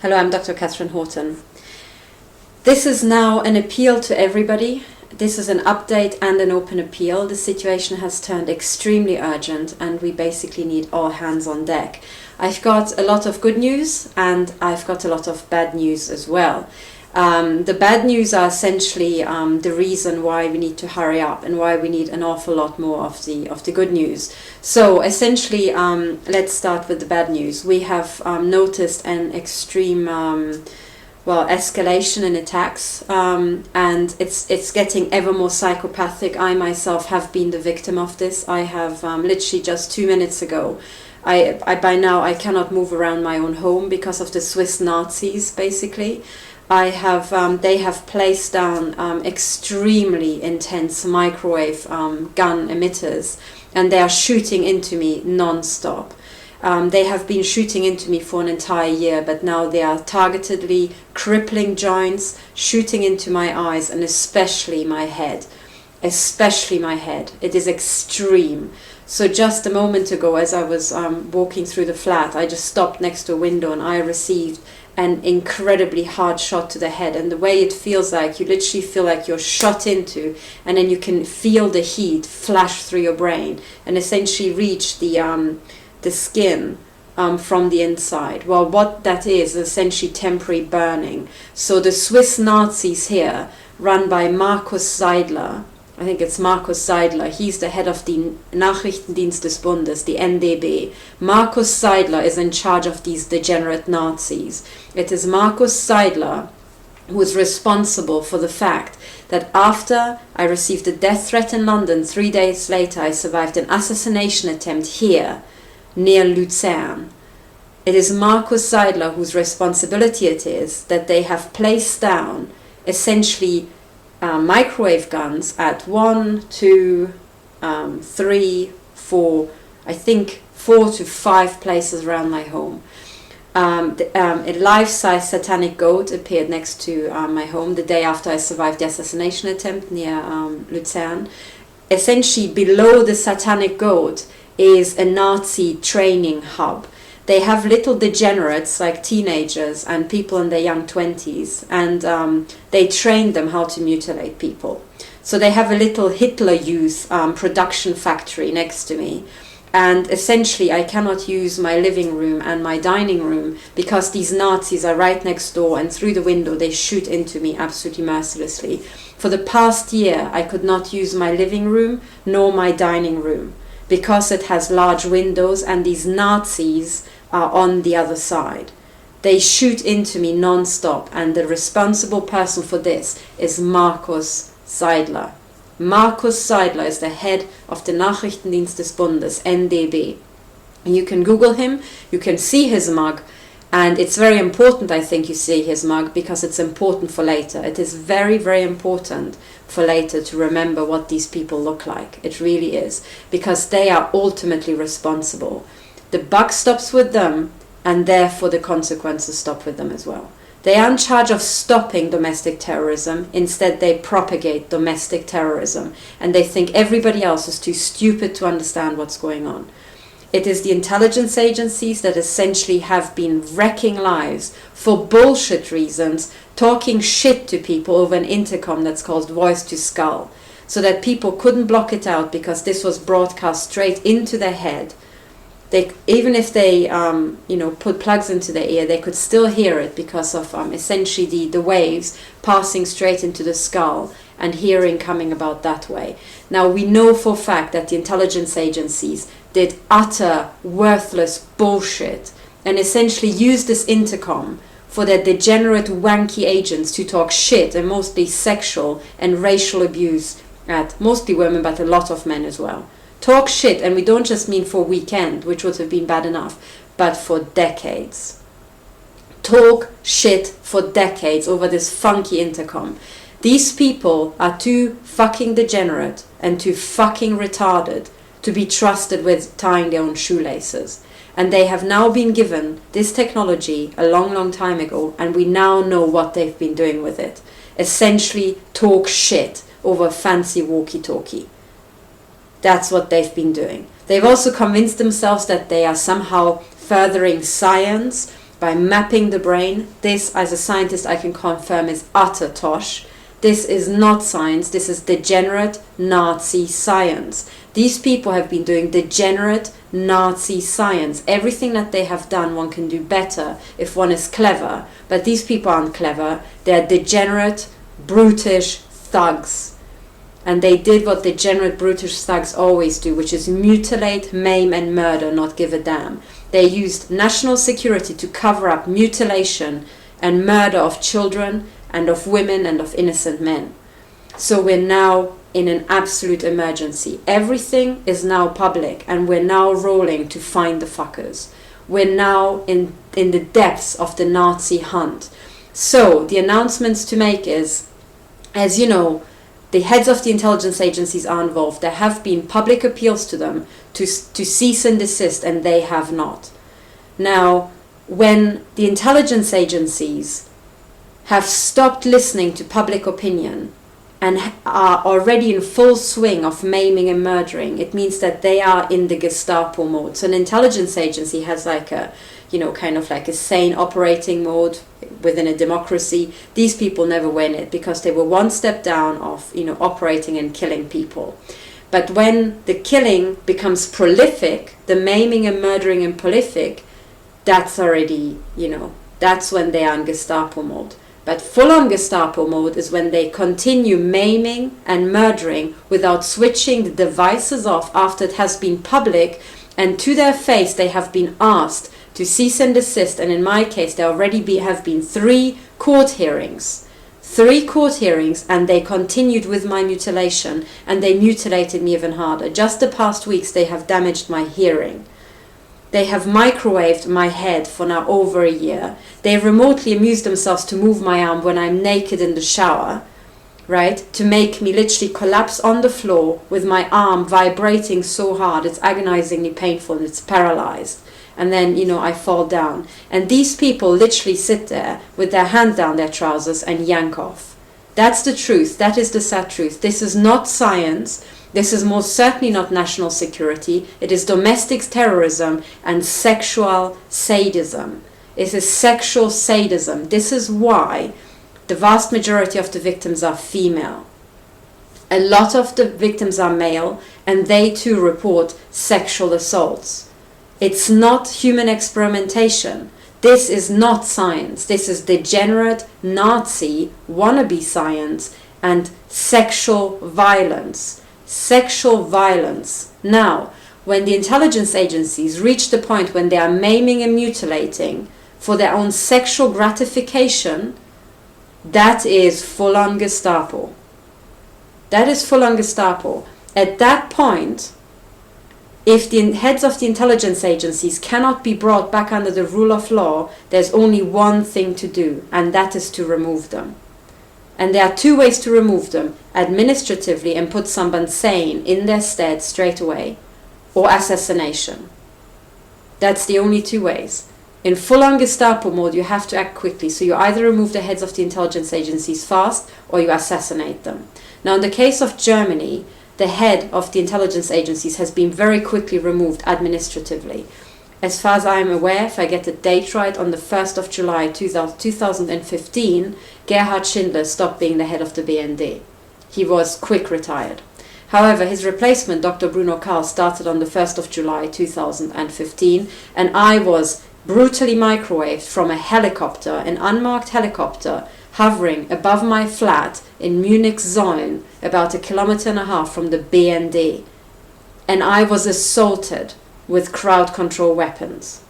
Hello, I'm Dr. Horton. This is now an appeal to everybody. This is an update and an open appeal. The situation has turned extremely urgent and we basically need all hands on deck. I've got a lot of good news and I've got a lot of bad news as well. The bad news are essentially the reason why we need to hurry up and why we need an awful lot more of the good news. So essentially, let's start with the bad news. We have noticed an extreme escalation in attacks, and it's getting ever more psychopathic. I myself have been the victim of this. I have literally just 2 minutes ago. By now I cannot move around my own home because of the Swiss Nazis, basically. They have placed down extremely intense microwave gun emitters, and they are shooting into me non-stop. They have been shooting into me for an entire year, but now they are targetedly crippling joints, shooting into my eyes, and especially my head. Especially my head. It is extreme. So just a moment ago, as I was walking through the flat, I just stopped next to a window and I received an incredibly hard shot to the head. And the way it feels like, you literally feel like you're shot into, and then you can feel the heat flash through your brain and essentially reach the skin from the inside. Well, what that is essentially temporary burning. So the Swiss Nazis here, run by Markus Seiler, I think it's Markus Seiler, he's the head of the Nachrichtendienst des Bundes, the NDB. Markus Seiler is in charge of these degenerate Nazis. It is Markus Seiler who is responsible for the fact that after I received a death threat in London, 3 days later I survived an assassination attempt here, near Luzern. It is Markus Seiler whose responsibility it is that they have placed down essentially microwave guns at 1, 2, 3, 4, I think 4 to 5 places around my home. A life-size satanic goat appeared next to my home the day after I survived the assassination attempt near Luzern. Essentially below the satanic goat is a Nazi training hub. They have little degenerates like teenagers and people in their young 20s, and they train them how to mutilate people. So they have a little Hitler Youth production factory next to me. And essentially I cannot use my living room and my dining room because these Nazis are right next door, and through the window they shoot into me absolutely mercilessly. For the past year I could not use my living room nor my dining room because it has large windows and these Nazis are on the other side. They shoot into me non-stop, and the responsible person for this is Markus Seiler. Markus Seiler is the head of the Nachrichtendienst des Bundes, NDB. And you can Google him, you can see his mug, and it's very important, I think, you see his mug because it's important for later. It is very, very important for later to remember what these people look like. It really is, because they are ultimately responsible. The buck stops with them, and therefore the consequences stop with them as well. They are in charge of stopping domestic terrorism. Instead, they propagate domestic terrorism, and they think everybody else is too stupid to understand what's going on. It is the intelligence agencies that essentially have been wrecking lives for bullshit reasons, talking shit to people over an intercom that's called voice to skull, so that people couldn't block it out because this was broadcast straight into their head. Even if they put plugs into their ear, they could still hear it because of essentially the waves passing straight into the skull and hearing coming about that way. Now we know for a fact that the intelligence agencies did utter worthless bullshit and essentially used this intercom for their degenerate wanky agents to talk shit and mostly sexual and racial abuse at mostly women but a lot of men as well. Talk shit, and we don't just mean for a weekend, which would have been bad enough, but for decades. Talk shit for decades over this funky intercom. These people are too fucking degenerate and too fucking retarded to be trusted with tying their own shoelaces. And they have now been given this technology a long, long time ago, and we now know what they've been doing with it. Essentially, talk shit over a fancy walkie-talkie. That's what they've been doing. They've also convinced themselves that they are somehow furthering science by mapping the brain. This, as a scientist, I can confirm is utter tosh. This is not science. This is degenerate Nazi science. These people have been doing degenerate Nazi science. Everything that they have done, one can do better if one is clever. But these people aren't clever. They're degenerate, brutish thugs. And they did what degenerate, brutish thugs always do, which is mutilate, maim, and murder, not give a damn. They used national security to cover up mutilation and murder of children and of women and of innocent men. So we're now in an absolute emergency. Everything is now public, and we're now rolling to find the fuckers. We're now in the depths of the Nazi hunt. So the announcements to make is, as you know, the heads of the intelligence agencies are involved. There have been public appeals to them to cease and desist, and they have not. Now, when the intelligence agencies have stopped listening to public opinion and are already in full swing of maiming and murdering, it means that they are in the Gestapo mode. So an intelligence agency has like a, kind of like a sane operating mode within a democracy. These people never win it because they were one step down of, operating and killing people. But when the killing becomes prolific, the maiming and murdering and prolific, that's already, that's when they are in Gestapo mode. But full-on Gestapo mode is when they continue maiming and murdering without switching the devices off after it has been public, and to their face they have been asked to cease and desist. And in my case, there already have been 3 court hearings. 3 court hearings, and they continued with my mutilation, and they mutilated me even harder. Just the past weeks, they have damaged my hearing. They have microwaved my head for now over a year. They remotely amuse themselves to move my arm when I'm naked in the shower, right? To make me literally collapse on the floor with my arm vibrating so hard, it's agonizingly painful and it's paralyzed. And then, I fall down. And these people literally sit there with their hand down their trousers and yank off. That's the truth. That is the sad truth. This is not science. This is most certainly not national security. It is domestic terrorism and sexual sadism. It is sexual sadism. This is why the vast majority of the victims are female. A lot of the victims are male, and they too report sexual assaults. It's not human experimentation. This is not science. This is degenerate Nazi wannabe science and sexual violence. Sexual violence. Now, when the intelligence agencies reach the point when they are maiming and mutilating for their own sexual gratification, that is full-on Gestapo. That is full-on Gestapo. At that point, if the heads of the intelligence agencies cannot be brought back under the rule of law, there's only one thing to do, and that is to remove them. And there are 2 ways to remove them: administratively and put someone sane in their stead straight away, or assassination. That's the only 2 ways. In full-on Gestapo mode, you have to act quickly. So you either remove the heads of the intelligence agencies fast, or you assassinate them. Now, in the case of Germany, the head of the intelligence agencies has been very quickly removed administratively. As far as I am aware, if I get the date right, on the 1st of July 2015, Gerhard Schindler stopped being the head of the BND. He was quick retired. However, his replacement, Dr. Bruno Karl, started on the 1st of July 2015, and I was brutally microwaved from a helicopter, an unmarked helicopter, hovering above my flat in Munich zone, about 1.5 kilometers from the BND. And I was assaulted with crowd control weapons.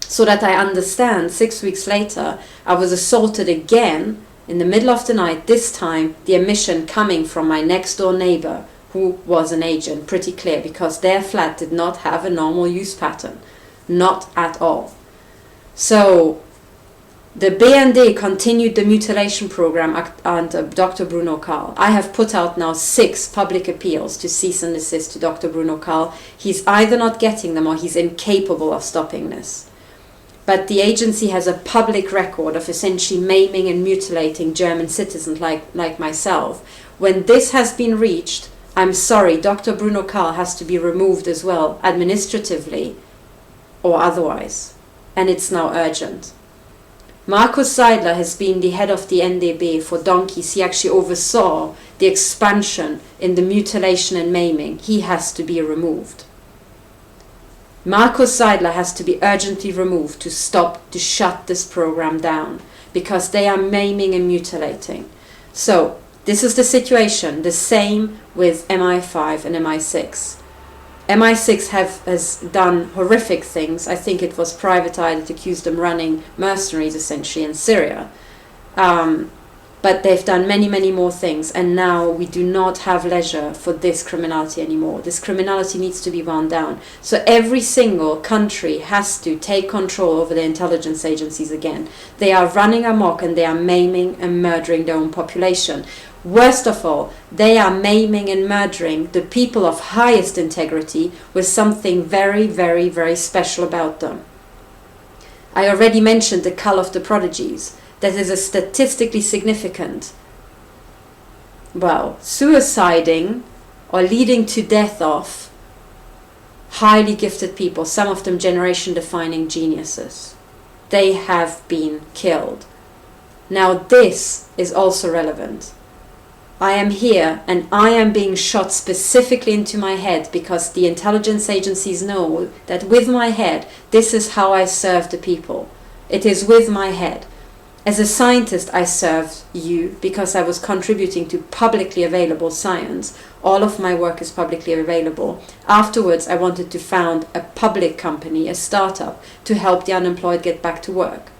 So that I understand, 6 weeks later, I was assaulted again in the middle of the night, this time the emission coming from my next door neighbor, who was an agent, pretty clear, because their flat did not have a normal use pattern. Not at all. So the BND continued the mutilation program under Dr. Bruno Karl. I have put out now 6 public appeals to cease and desist to Dr. Bruno Karl. He's either not getting them or he's incapable of stopping this. But the agency has a public record of essentially maiming and mutilating German citizens like myself. When this has been reached, I'm sorry, Dr. Bruno Karl has to be removed as well, administratively or otherwise. and it's now urgent. Markus Seiler has been the head of the NDB for donkeys. He actually oversaw the expansion in the mutilation and maiming. He has to be removed. Markus Seiler has to be urgently removed to shut this program down, because they are maiming and mutilating. So this is the situation, the same with MI5 and MI6. MI6 has done horrific things. I think it was Private Eye that accused them running mercenaries essentially in Syria. But they've done many, many more things, and now we do not have leisure for this criminality anymore. This criminality needs to be wound down. So every single country has to take control over the intelligence agencies again. They are running amok and they are maiming and murdering their own population. Worst of all, they are maiming and murdering the people of highest integrity with something very, very, very special about them. I already mentioned the cull of the prodigies. That is a statistically significant, suiciding or leading to death of highly gifted people, some of them generation-defining geniuses. They have been killed. Now this is also relevant. I am here and I am being shot specifically into my head because the intelligence agencies know that with my head, this is how I serve the people. It is with my head. As a scientist, I served you because I was contributing to publicly available science. All of my work is publicly available. Afterwards, I wanted to found a public company, a startup, to help the unemployed get back to work.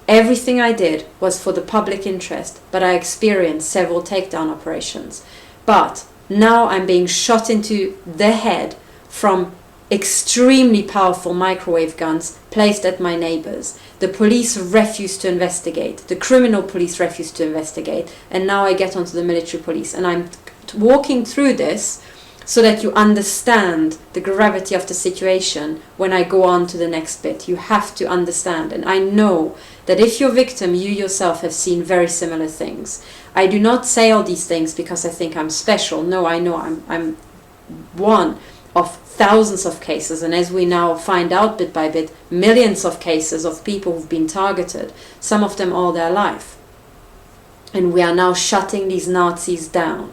Everything I did was for the public interest, but I experienced several takedown operations. But now I'm being shot into the head from extremely powerful microwave guns placed at my neighbors. The police refused to investigate. The criminal police refused to investigate. And now I get onto the military police. And I'm walking through this so that you understand the gravity of the situation when I go on to the next bit. You have to understand. And I know that if you're victim, you yourself have seen very similar things. I do not say all these things because I think I'm special. No, I know I'm one of thousands of cases, and as we now find out bit by bit, millions of cases of people who've been targeted, some of them all their life. And we are now shutting these Nazis down.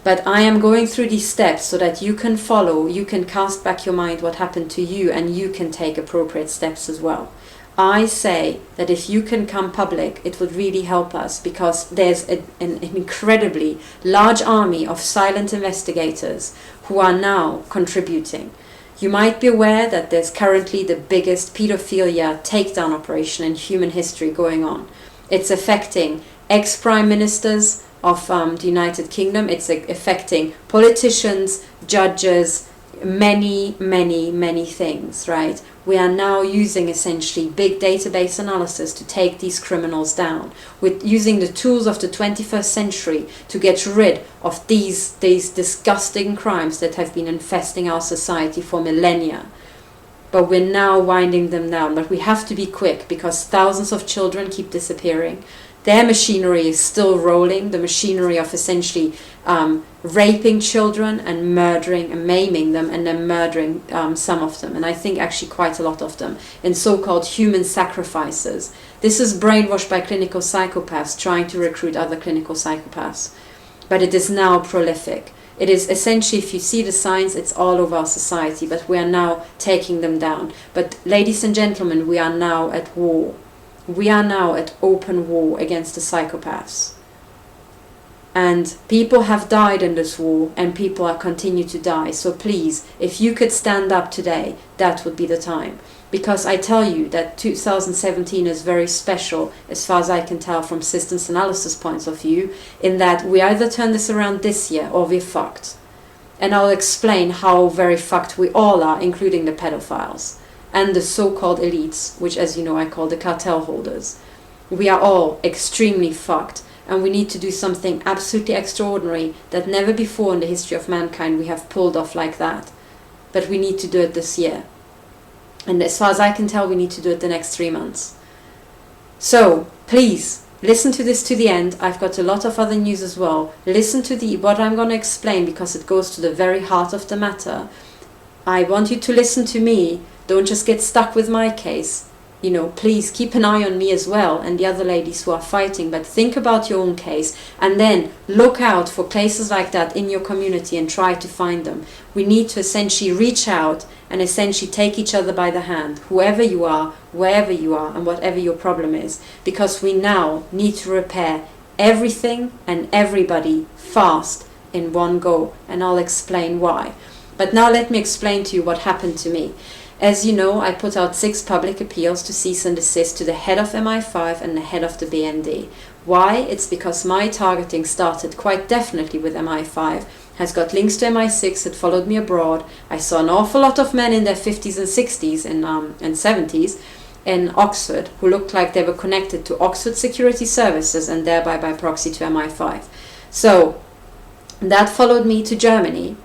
But I am going through these steps so that you can follow, you can cast back your mind what happened to you, and you can take appropriate steps as well. I say that if you can come public, it would really help us, because there's an incredibly large army of silent investigators who are now contributing. You might be aware that there's currently the biggest pedophilia takedown operation in human history going on. It's affecting ex-prime ministers of the United Kingdom. It's affecting politicians, judges, many, many, many things, right? We are now using essentially big database analysis to take these criminals down. We're using the tools of the 21st century to get rid of these disgusting crimes that have been infesting our society for millennia. But we're now winding them down. But we have to be quick because thousands of children keep disappearing. Their machinery is still rolling, the machinery of essentially raping children and murdering and maiming them, and then murdering some of them, and I think actually quite a lot of them, in so-called human sacrifices. This is brainwashed by clinical psychopaths trying to recruit other clinical psychopaths. But it is now prolific. It is essentially, if you see the signs, it's all over our society, but we are now taking them down. But ladies and gentlemen, we are now at war. We are now at open war against the psychopaths. And people have died in this war, and people are continue to die. So please, if you could stand up today, that would be the time. Because I tell you that 2017 is very special, as far as I can tell from systems analysis points of view, in that we either turn this around this year or we're fucked. And I'll explain how very fucked we all are, including the pedophiles and the so-called elites, which, as you know, I call the cartel holders. We are all extremely fucked, and we need to do something absolutely extraordinary that never before in the history of mankind we have pulled off like that. But we need to do it this year. And as far as I can tell, we need to do it the next 3 months. So, please, listen to this to the end. I've got a lot of other news as well. Listen to what I'm going to explain, because it goes to the very heart of the matter. I want you to listen to me Don't just get stuck with my case. You know, please keep an eye on me as well and the other ladies who are fighting, but think about your own case and then look out for cases like that in your community and try to find them. We need to essentially reach out and essentially take each other by the hand, whoever you are, wherever you are, and whatever your problem is, because we now need to repair everything and everybody fast in one go, and I'll explain why. But now let me explain to you what happened to me. As you know, I put out 6 public appeals to cease and desist to the head of MI5 and the head of the BND. Why? It's because my targeting started quite definitely with MI5, has got links to MI6 that followed me abroad. I saw an awful lot of men in their 50s and 60s and 70s in Oxford who looked like they were connected to Oxford Security Services and thereby by proxy to MI5. So that followed me to Germany.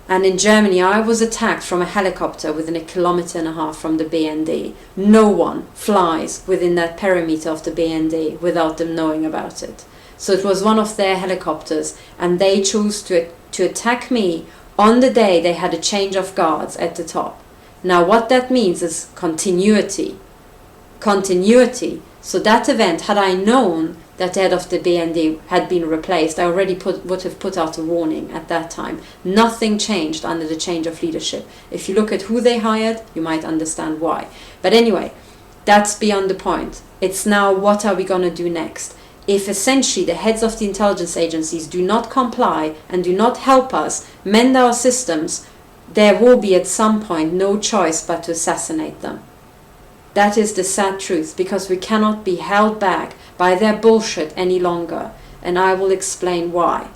And in Germany, I was attacked from a helicopter within 1.5 kilometers from the BND. No one flies within that perimeter of the BND without them knowing about it. So it was one of their helicopters, and they chose to attack me on the day they had a change of guards at the top. Now what that means is continuity. Continuity. So that event, had I known that the head of the BND had been replaced, I already would have put out a warning at that time. Nothing changed under the change of leadership. If you look at who they hired, you might understand why. But anyway, that's beyond the point. It's now, what are we going to do next? If essentially the heads of the intelligence agencies do not comply and do not help us mend our systems, there will be at some point no choice but to assassinate them. That is the sad truth, because we cannot be held back by their bullshit any longer, and I will explain why.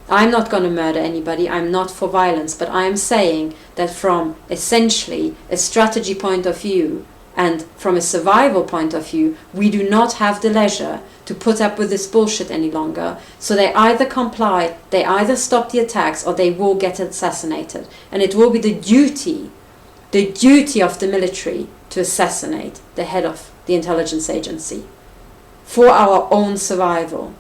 I'm not going to murder anybody, I'm not for violence, but I am saying that from essentially a strategy point of view and from a survival point of view, we do not have the leisure to put up with this bullshit any longer. So they either comply, they either stop the attacks, or they will get assassinated. And it will be the duty of the military to assassinate the head of the intelligence agency for our own survival.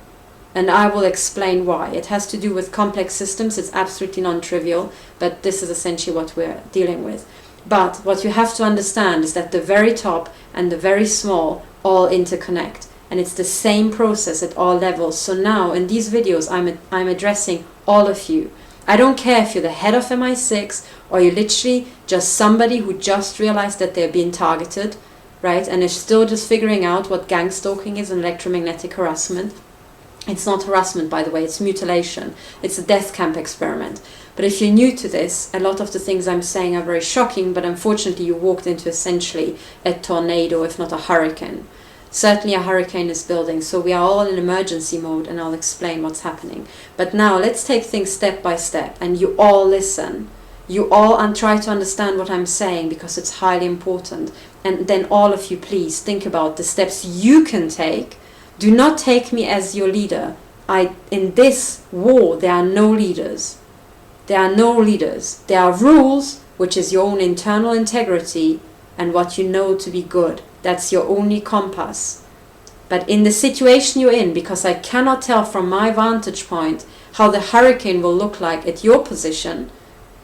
And I will explain why. It has to do with complex systems. It's absolutely non-trivial, but this is essentially what we're dealing with. But what you have to understand is that the very top and the very small all interconnect, and it's the same process at all levels. So now in these videos I'm addressing all of you. I don't care if you're the head of MI6 or you're literally just somebody who just realized that they're being targeted, right, and is still just figuring out what gang stalking is and electromagnetic harassment. It's not harassment, by the way, it's mutilation. It's a death camp experiment. But if you're new to this, a lot of the things I'm saying are very shocking, but unfortunately you walked into essentially a tornado, if not a hurricane. Certainly a hurricane is building, so we are all in emergency mode, and I'll explain what's happening. But now let's take things step by step, and you all listen. You all try to understand what I'm saying, because it's highly important. And then all of you, please think about the steps you can take. Do not take me as your leader. In this war, there are no leaders. There are no leaders. There are rules, which is your own internal integrity and what you know to be good. That's your only compass. But in the situation you're in, because I cannot tell from my vantage point how the hurricane will look like at your position,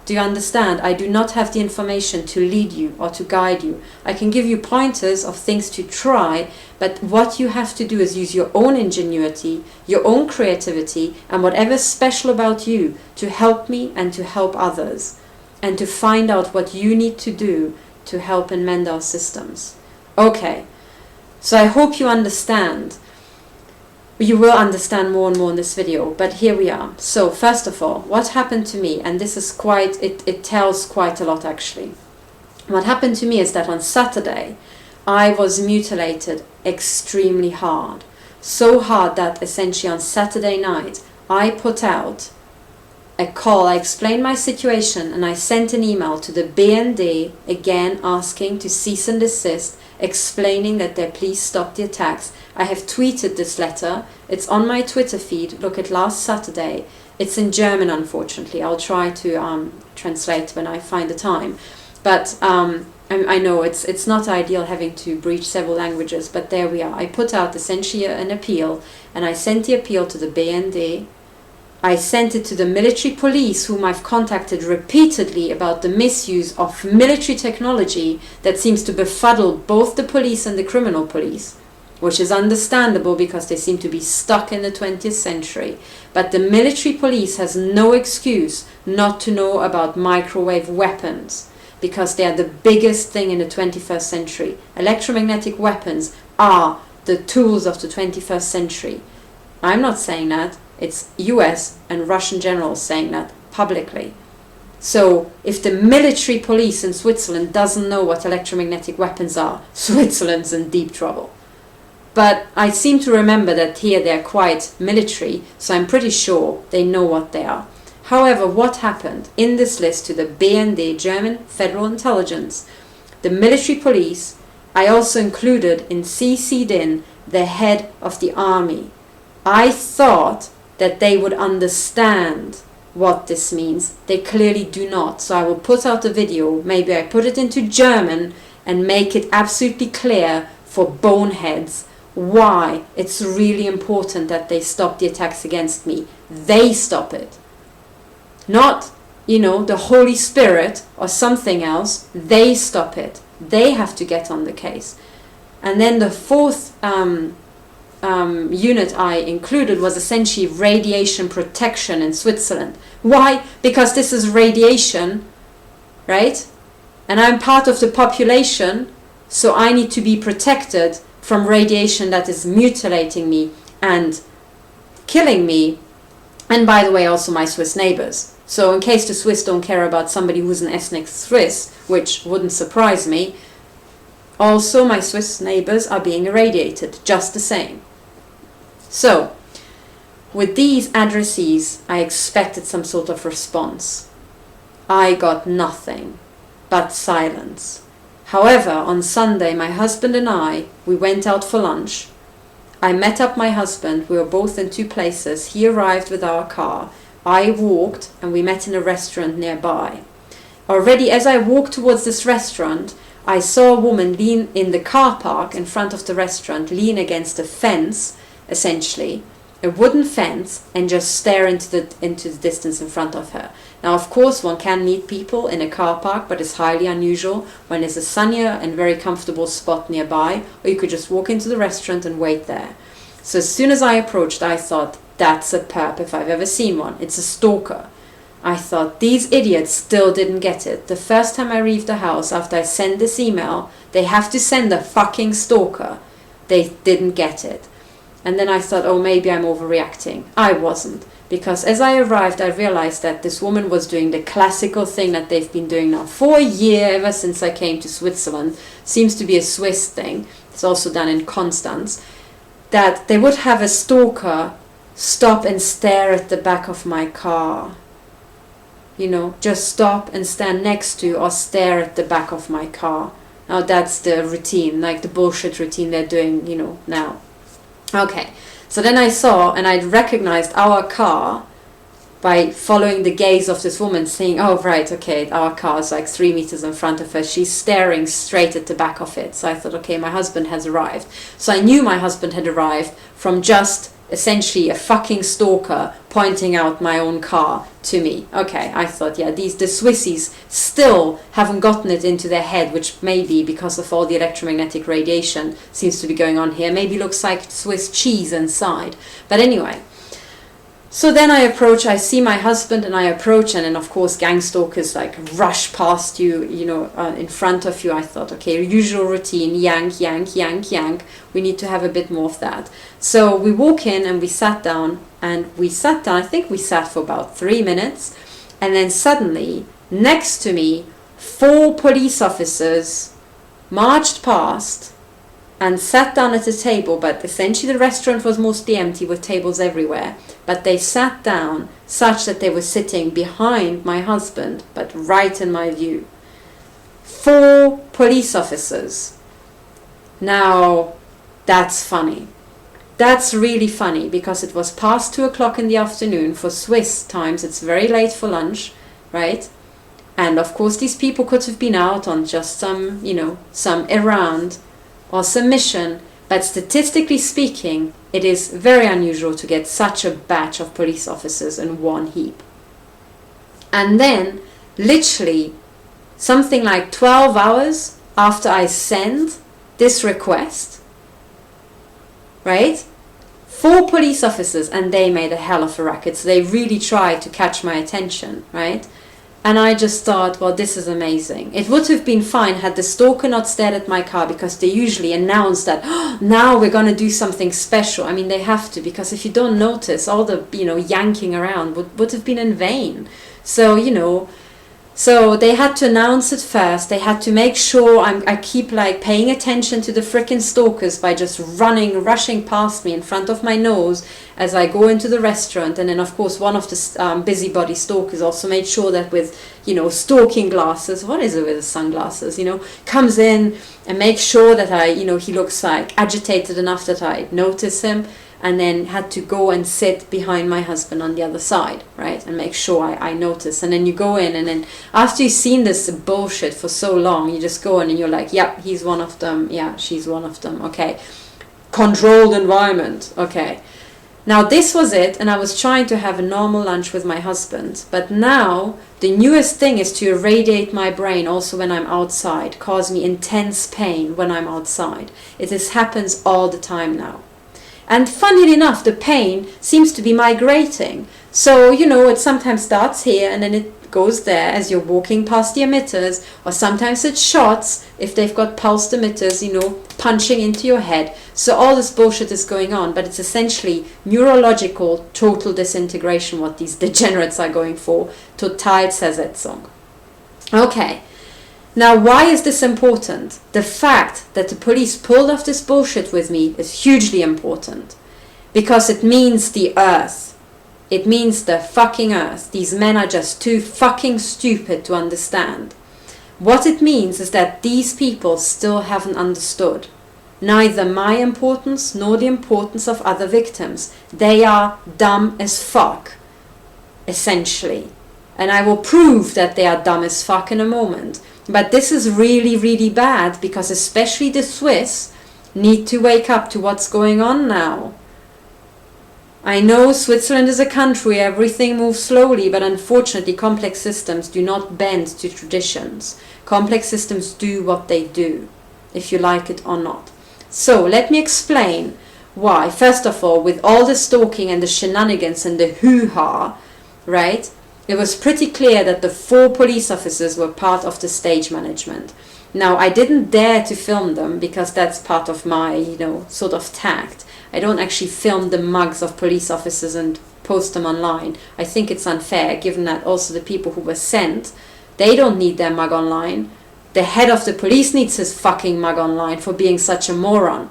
do you understand? I do not have the information to lead you or to guide you. I can give you pointers of things to try, but what you have to do is use your own ingenuity, your own creativity, and whatever's special about you to help me and to help others, and to find out what you need to do to help and mend our systems. Okay, so I hope you understand. You will understand more and more in this video, but here we are. So first of all, what happened to me, and this is it tells quite a lot actually. What happened to me is that on Saturday, I was mutilated extremely hard. So hard that essentially on Saturday night, I put out a call. I explained my situation and I sent an email to the BND, again asking to cease and desist, explaining that they please stop the attacks. I have tweeted this letter. It's on my Twitter feed. Look at last Saturday. It's in German, unfortunately. I'll try to translate when I find the time. But I know it's not ideal having to breach several languages, but there we are. I put out essentially an appeal, and I sent the appeal to the BND, I sent it to the military police, whom I've contacted repeatedly about the misuse of military technology that seems to befuddle both the police and the criminal police, which is understandable because they seem to be stuck in the 20th century. But the military police has no excuse not to know about microwave weapons, because they are the biggest thing in the 21st century. Electromagnetic weapons are the tools of the 21st century. I'm not saying that. It's US and Russian generals saying that publicly. So if the military police in Switzerland doesn't know what electromagnetic weapons are, Switzerland's in deep trouble. But I seem to remember that here they're quite military, so I'm pretty sure they know what they are. However, what happened in this list to the BND, German Federal Intelligence, the military police, I also included and CC'd in the head of the army. I thought that they would understand what this means. They clearly do not. So I will put out a video, maybe I put it into German and make it absolutely clear for boneheads why it's really important that they stop the attacks against me. They stop it. Not, the Holy Spirit or something else. They stop it. They have to get on the case. And then the fourth unit I included was essentially radiation protection in Switzerland. Why? Because this is radiation, right? And I'm part of the population, so I need to be protected from radiation that is mutilating me and killing me. And by the way, also my Swiss neighbors. So in case the Swiss don't care about somebody who's an ethnic Swiss, which wouldn't surprise me, also my Swiss neighbors are being irradiated just the same. So, with these addressees, I expected some sort of response. I got nothing but silence. However, on Sunday, my husband and we went out for lunch. I met up my husband. We were both in two places. He arrived with our car. I walked, and we met in a restaurant nearby. Already, as I walked towards this restaurant, I saw a woman lean in the car park in front of the restaurant, lean against a fence, essentially, a wooden fence, and just stare into the distance in front of her. Now, of course, one can meet people in a car park, but it's highly unusual when there's a sunnier and very comfortable spot nearby, or you could just walk into the restaurant and wait there. So as soon as I approached, I thought, that's a perp if I've ever seen one. It's a stalker. I thought, these idiots still didn't get it. The first time I leave the house after I send this email, they have to send a fucking stalker. They didn't get it. And then I thought, oh, maybe I'm overreacting. I wasn't. Because as I arrived, I realized that this woman was doing the classical thing that they've been doing now for a year, ever since I came to Switzerland. Seems to be a Swiss thing. It's also done in Constance. That they would have a stalker stop and stare at the back of my car. Just stop and stand next to or stare at the back of my car. Now that's the routine, like the bullshit routine they're doing, now. Okay, so then I saw and I recognized our car by following the gaze of this woman, saying, oh, right, okay, our car is like 3 meters in front of her. She's staring straight at the back of it. So I thought, okay, my husband has arrived. So I knew my husband had arrived from just essentially a fucking stalker pointing out my own car to me. Okay, I thought, yeah, the Swissies still haven't gotten it into their head, which may be because of all the electromagnetic radiation seems to be going on here. Maybe looks like Swiss cheese inside. But anyway, so then I see my husband and I approach, and then of course gang stalkers like rush past you, in front of you. I thought, okay, usual routine, yank, yank, yank, yank. We need to have a bit more of that. So we walk in and we sat down, I think we sat for about 3 minutes, and then suddenly, next to me, 4 police officers marched past and sat down at a table, but essentially the restaurant was mostly empty with tables everywhere. But they sat down such that they were sitting behind my husband, but right in my view. 4 police officers. Now, that's funny. That's really funny because it was past 2 o'clock in the afternoon. For Swiss times, it's very late for lunch, right? And of course, these people could have been out on just some errand or some mission, But statistically speaking, it is very unusual to get such a batch of police officers in one heap. And then, literally, something like 12 hours after I send this request, right? 4 police officers, and they made a hell of a racket. So they really tried to catch my attention, right? And I just thought, well, this is amazing. It would have been fine had the stalker not stared at my car, because they usually announce that, oh, now we're going to do something special. I mean, they have to, because if you don't notice, all the, yanking around would have been in vain. So, so they had to announce it first. They had to make sure I keep like paying attention to the frickin' stalkers by just rushing past me in front of my nose as I go into the restaurant. And then, of course, one of the busybody stalkers also made sure that with, stalking glasses, what is it with the sunglasses, comes in and makes sure that he looks like agitated enough that I notice him. And then had to go and sit behind my husband on the other side, right? And make sure I notice. And then you go in, and then after you've seen this bullshit for so long, you just go in and you're like, yep, he's one of them. Yeah, she's one of them. Okay. Controlled environment. Okay. Now this was it, and I was trying to have a normal lunch with my husband. But now the newest thing is to irradiate my brain also when I'm outside, cause me intense pain when I'm outside. Happens all the time now. And funnily enough, the pain seems to be migrating. So, it sometimes starts here and then it goes there as you're walking past the emitters, or sometimes it shots if they've got pulsed emitters, punching into your head. So all this bullshit is going on, but it's essentially neurological total disintegration, what these degenerates are going for. Totalzersetzung. Okay. Now, why is this important? The fact that the police pulled off this bullshit with me is hugely important. Because it means the earth. It means the fucking earth. These men are just too fucking stupid to understand. What it means is that these people still haven't understood neither my importance nor the importance of other victims. They are dumb as fuck, essentially. And I will prove that they are dumb as fuck in a moment. But this is really, really bad, because especially the Swiss need to wake up to what's going on now. I know Switzerland is a country, everything moves slowly, but unfortunately complex systems do not bend to traditions. Complex systems do what they do, if you like it or not. So let me explain why. First of all, with all the stalking and the shenanigans and the hoo-ha, right? It was pretty clear that the 4 police officers were part of the stage management. Now, I didn't dare to film them because that's part of my, sort of tact. I don't actually film the mugs of police officers and post them online. I think it's unfair, given that also the people who were sent, they don't need their mug online. The head of the police needs his fucking mug online for being such a moron.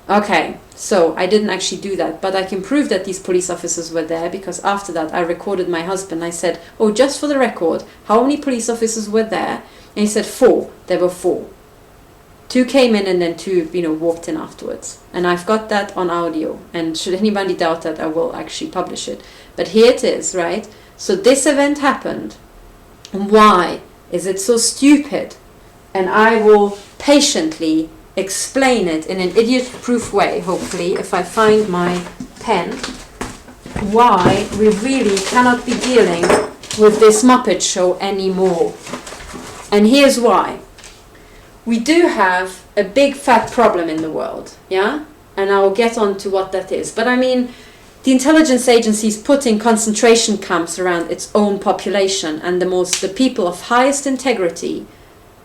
Okay, so I didn't actually do that, but I can prove that these police officers were there, because after that I recorded my husband. I said, oh, just for the record, how many police officers were there? And he said 4. There were 4. 2 came in and then 2, walked in afterwards. And I've got that on audio. And should anybody doubt that, I will actually publish it. But here it is, right? So this event happened. Why is it so stupid? And I will patiently explain it in an idiot-proof way, hopefully, if I find my pen, why we really cannot be dealing with this Muppet show anymore. And here's why. We do have a big fat problem in the world, yeah? And I will get on to what that is. But I mean, the intelligence agency is putting concentration camps around its own population, and the people of highest integrity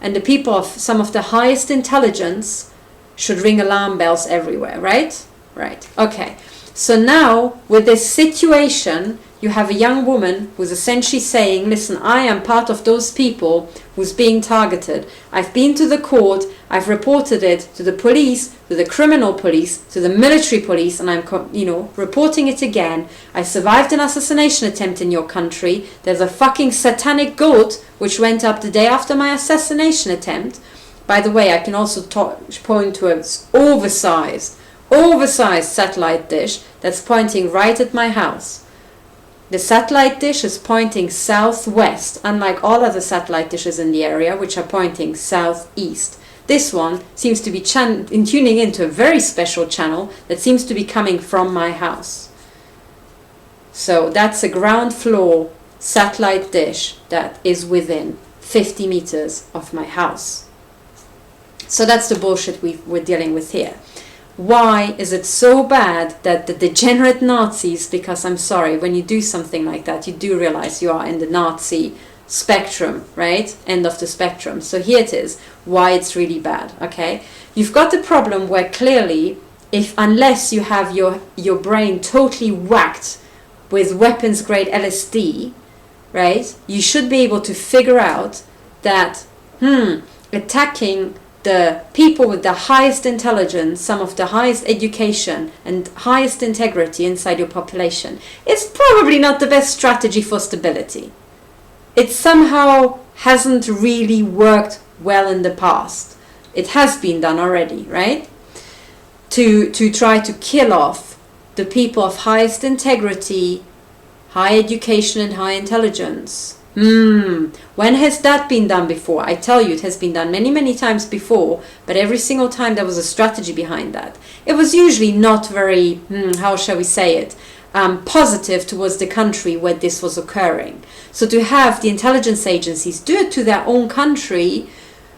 and the people of some of the highest intelligence should ring alarm bells everywhere, right? Right. Okay. So now, with this situation, you have a young woman who's essentially saying, listen, I am part of those people who's being targeted. I've been to the court, I've reported it to the police, to the criminal police, to the military police, and I'm, reporting it again. I survived an assassination attempt in your country. There's a fucking satanic goat which went up the day after my assassination attempt. By the way, I can also point to an oversized satellite dish that's pointing right at my house. The satellite dish is pointing southwest, unlike all other satellite dishes in the area, which are pointing southeast. This one seems to be tuning into a very special channel that seems to be coming from my house. So that's a ground floor satellite dish that is within 50 meters of my house. So that's the bullshit we're dealing with here. Why is it so bad that the degenerate Nazis, because I'm sorry, when you do something like that, you do realize you are in the Nazi spectrum, right? End of the spectrum. So here it is, why it's really bad, okay? You've got the problem where clearly, unless you have your brain totally whacked with weapons-grade LSD, right, you should be able to figure out that, attacking the people with the highest intelligence, some of the highest education and highest integrity inside your population is probably not the best strategy for stability. It somehow hasn't really worked well in the past. It has been done already, right? To try to kill off the people of highest integrity, high education and high intelligence. When has that been done before? I tell you, it has been done many, many times before, but every single time there was a strategy behind that. It was usually not very, how shall we say it, positive towards the country where this was occurring. So to have the intelligence agencies do it to their own country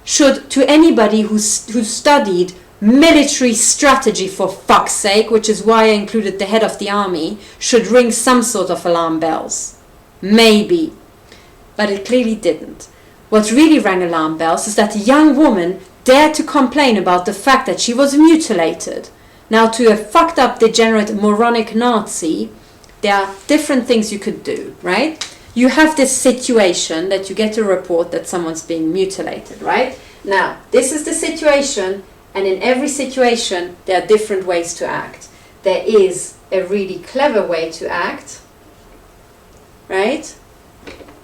should, to anybody who studied military strategy, for fuck's sake, which is why I included the head of the army, should ring some sort of alarm bells. Maybe. But it clearly didn't. What really rang alarm bells is that a young woman dared to complain about the fact that she was mutilated. Now, to a fucked up, degenerate, moronic Nazi, there are different things you could do, right? You have this situation that you get a report that someone's being mutilated, right? Now, this is the situation, and in every situation, there are different ways to act. There is a really clever way to act, right?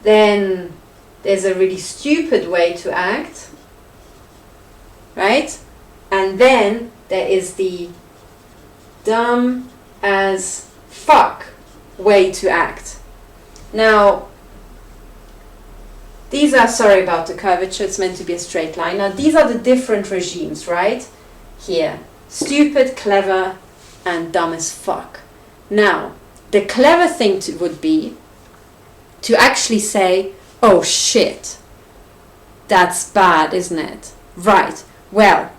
Then there's a really stupid way to act, right? And then there is the dumb as fuck way to act. Now, these are, sorry about the curvature, it's meant to be a straight line. Now, these are the different regimes, right? Here, stupid, clever, and dumb as fuck. Now, the clever thing would be to actually say, oh shit, that's bad, isn't it? Right, well,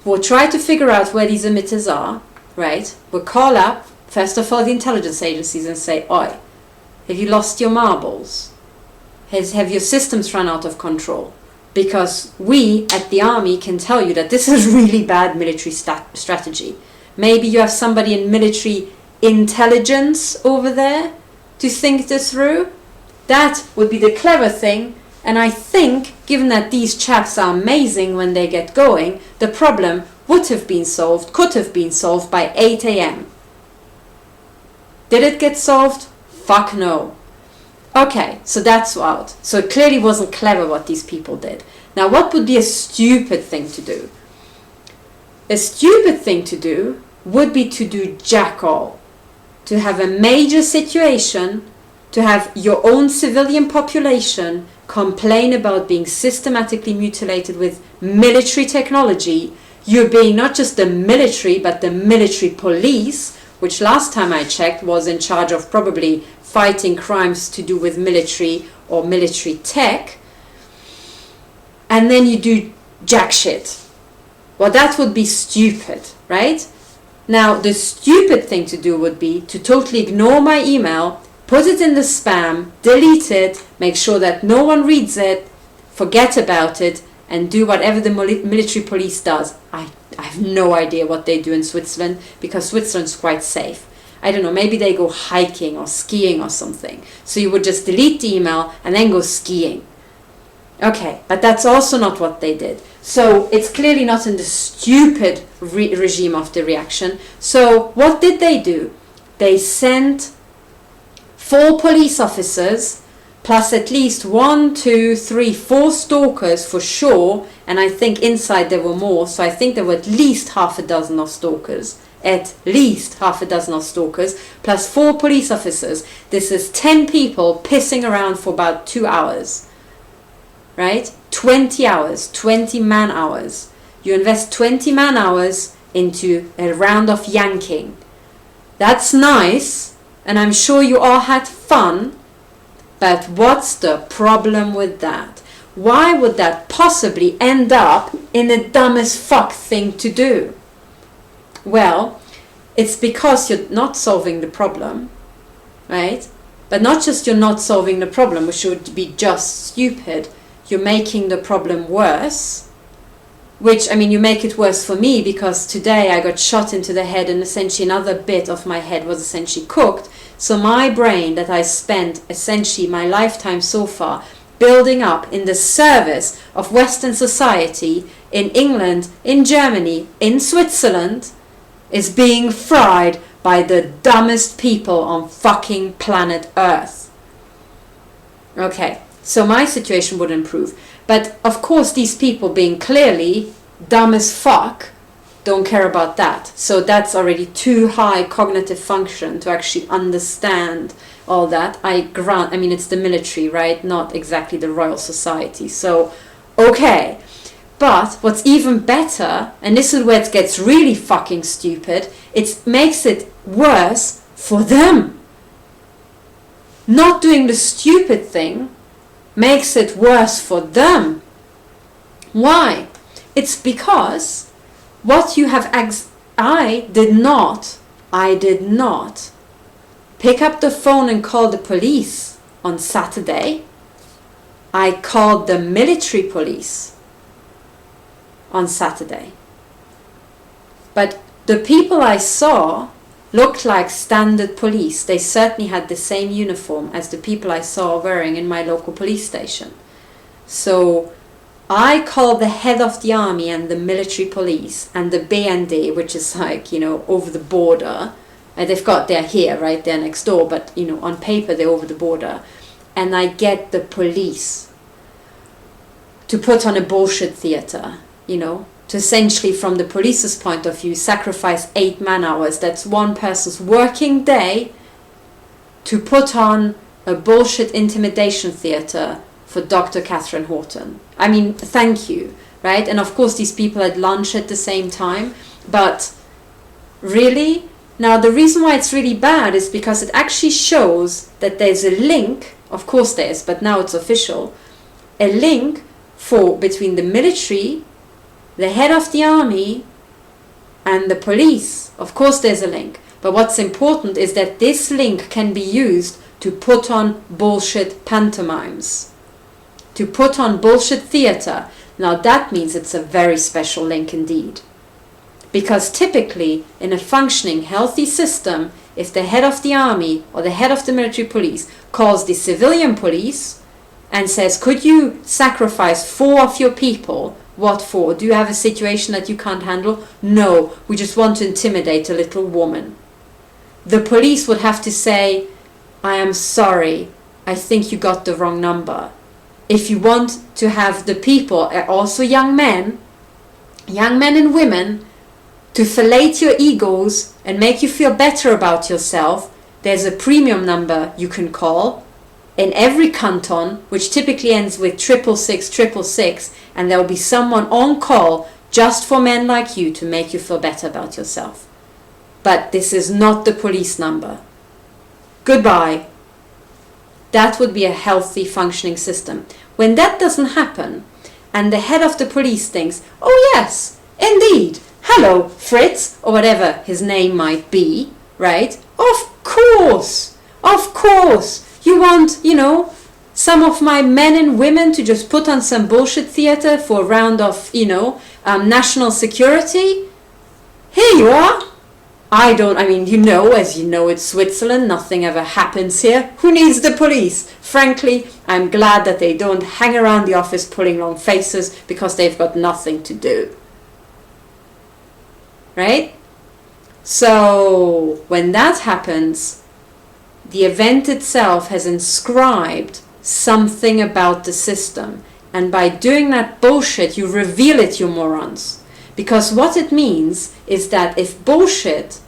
we'll try to figure out where these emitters are, right? We'll call up, first of all, the intelligence agencies and say, oi, have you lost your marbles? Have your systems run out of control? Because we at the army can tell you that this is really bad military strategy. Maybe you have somebody in military intelligence over there to think this through. That would be the clever thing. And I think, given that these chaps are amazing when they get going, the problem would have been solved, could have been solved by 8 a.m. Did it get solved? Fuck no. Okay, so that's out. So it clearly wasn't clever what these people did. Now, what would be a stupid thing to do? A stupid thing to do would be to do jack all. To have a major situation, to have your own civilian population complain about being systematically mutilated with military technology. You're being not just the military, but the military police, which last time I checked was in charge of probably fighting crimes to do with military or military tech. And then you do jack shit. Well, that would be stupid, right? Now, the stupid thing to do would be to totally ignore my email, put it in the spam, delete it, make sure that no one reads it, forget about it, and do whatever the military police does. I have no idea what they do in Switzerland, because Switzerland's quite safe. I don't know, maybe they go hiking or skiing or something. So you would just delete the email and then go skiing. Okay, but that's also not what they did. So it's clearly not in the stupid regime of the reaction. So what did they do? They sent 4 police officers plus at least 1, 2, 3, 4 stalkers for sure. And I think inside there were more. So I think there were at least half a dozen of stalkers. At least half a dozen of stalkers, plus 4 police officers. This is 10 people pissing around for about 2 hours. Right? 20 hours, 20 man hours. You invest 20 man hours into a round of yanking. That's nice, and I'm sure you all had fun, but what's the problem with that? Why would that possibly end up in the dumbest fuck thing to do? Well, it's because you're not solving the problem, right? But not just you're not solving the problem, which would be just stupid, you're making the problem worse. Which, I mean, you make it worse for me because today I got shot into the head and essentially another bit of my head was essentially cooked. So my brain that I spent essentially my lifetime so far building up in the service of Western society in England, in Germany, in Switzerland is being fried by the dumbest people on fucking planet Earth. Okay, so my situation would improve. But of course these people being clearly dumb as fuck don't care about that. So that's already too high cognitive function to actually understand all that. I mean it's the military, right? Not exactly the Royal Society. So, okay. But what's even better, and this is where it gets really fucking stupid, it makes it worse for them. Not doing the stupid thing makes it worse for them. Why? It's because what you have I did not pick up the phone and call the police on Saturday. I called the military police on Saturday. But the people I saw looked like standard police. They certainly had the same uniform as the people I saw wearing in my local police station. So I called the head of the army and the military police and the BND, which is like, you know, over the border. And they're here, right? They're next door, but, you know, on paper they're over the border. And I get the police to put on a bullshit theater, you know, to essentially, from the police's point of view, sacrifice 8 man hours. That's one person's working day to put on a bullshit intimidation theater for Dr. Horton. I mean, thank you, right? And of course, these people had lunch at the same time. But really, now the reason why it's really bad is because it actually shows that there's a link. Of course there is, but now it's official. A link between the military, the head of the army, and the police. Of course there's a link. But what's important is that this link can be used to put on bullshit pantomimes. To put on bullshit theater. Now that means it's a very special link indeed. Because typically, in a functioning, healthy system, if the head of the army or the head of the military police calls the civilian police and says, could you sacrifice 4 of your people? What for? Do you have a situation that you can't handle? No, we just want to intimidate a little woman. The police would have to say, I am sorry, I think you got the wrong number. If you want to have the people, also young men and women, to fillet your egos and make you feel better about yourself, there's a premium number you can call in every canton, which typically ends with 666, and there will be someone on call just for men like you to make you feel better about yourself. But this is not the police number. Goodbye. That would be a healthy, functioning system. When that doesn't happen, and the head of the police thinks, oh yes, indeed, hello, Fritz, or whatever his name might be, right? Of course, you want, you know, some of my men and women to just put on some bullshit theater for a round of, you know, national security? Here you are. You know, as you know, it's Switzerland, nothing ever happens here. Who needs the police? Frankly, I'm glad that they don't hang around the office pulling long faces because they've got nothing to do. Right? So, when that happens, the event itself has inscribed something about the system. And by doing that bullshit, you reveal it, you morons. Because what it means is that if bullshit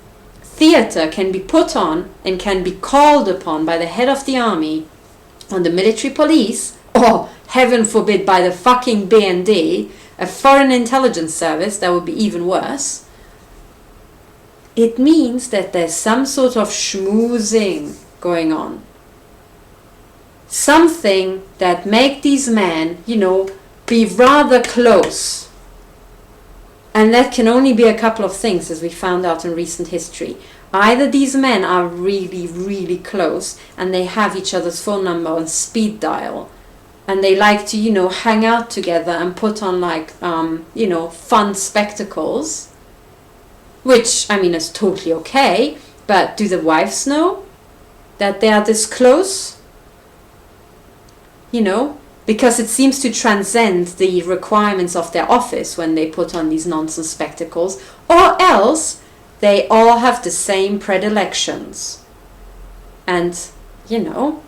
theater can be put on and can be called upon by the head of the army and the military police, oh, heaven forbid, by the fucking BND, a foreign intelligence service, that would be even worse, it means that there's some sort of schmoozing going on. Something that make these men, you know, be rather close. And that can only be a couple of things, as we found out in recent history. Either these men are really, really close and they have each other's phone number on speed dial, and they like to, you know, hang out together and put on like, you know, fun spectacles, which, I mean, is totally okay, but do the wives know that they are this close? You know, because it seems to transcend the requirements of their office when they put on these nonsense spectacles, or else they all have the same predilections. And, you know,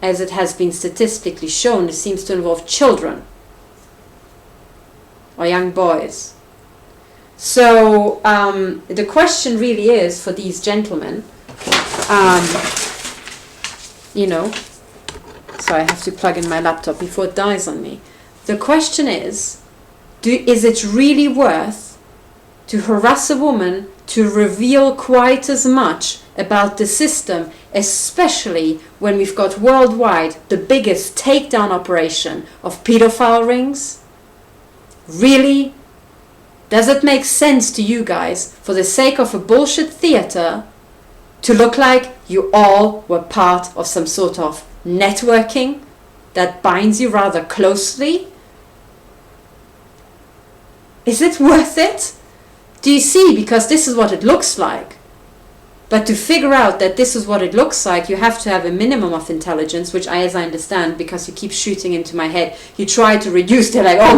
as it has been statistically shown, it seems to involve children or young boys. So the question really is for these gentlemen, you know, so I have to plug in my laptop before it dies on me. The question is it really worth to harass a woman to reveal quite as much about the system, especially when we've got worldwide the biggest takedown operation of pedophile rings? Really? Does it make sense to you guys, for the sake of a bullshit theater, to look like you all were part of some sort of networking that binds you rather closely? Is it worth it? Do you see? Because this is what it looks like. But to figure out that this is what it looks like, you have to have a minimum of intelligence, which as I understand, because you keep shooting into my head, you try to reduce to like, oh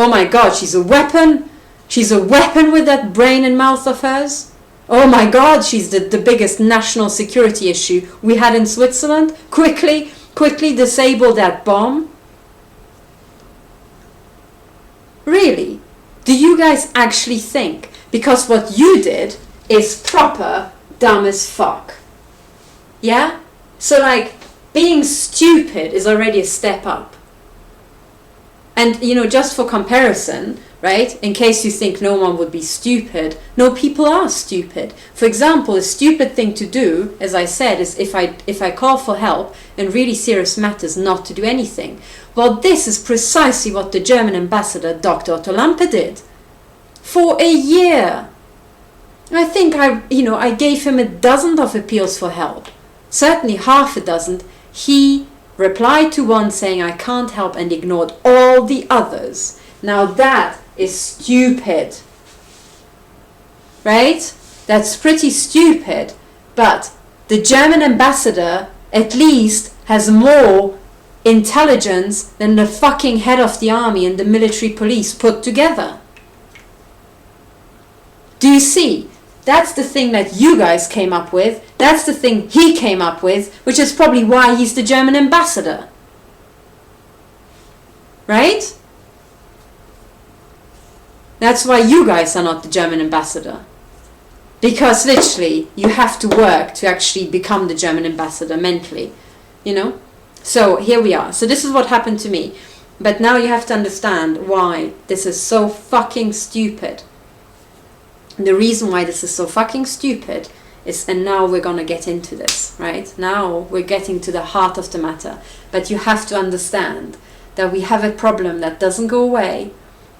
my god, she's a weapon with that brain and mouth of hers. Oh my god, she's the biggest national security issue we had in Switzerland. Quickly disable that bomb. Really? Do you guys actually think? Because what you did is proper dumb as fuck. Yeah? So like, being stupid is already a step up. And, you know, just for comparison, right? In case you think no one would be stupid. No, people are stupid. For example, a stupid thing to do, as I said, is if I call for help in really serious matters, not to do anything. Well, this is precisely what the German ambassador, Dr. Otto Lampe, did. For a year. I think I gave him a dozen of appeals for help. Certainly half a dozen. He replied to one saying, I can't help, and ignored all the others. Now that is stupid. Right? That's pretty stupid. But the German ambassador at least has more intelligence than the fucking head of the army and the military police put together. Do you see? That's the thing that you guys came up with. That's the thing he came up with, which is probably why he's the German ambassador. Right? That's why you guys are not the German ambassador. Because literally, you have to work to actually become the German ambassador mentally. You know? So here we are. So this is what happened to me. But now you have to understand why this is so fucking stupid. The reason why this is so fucking stupid is, and now we're gonna get into this, right? Now we're getting to the heart of the matter. But you have to understand that we have a problem that doesn't go away,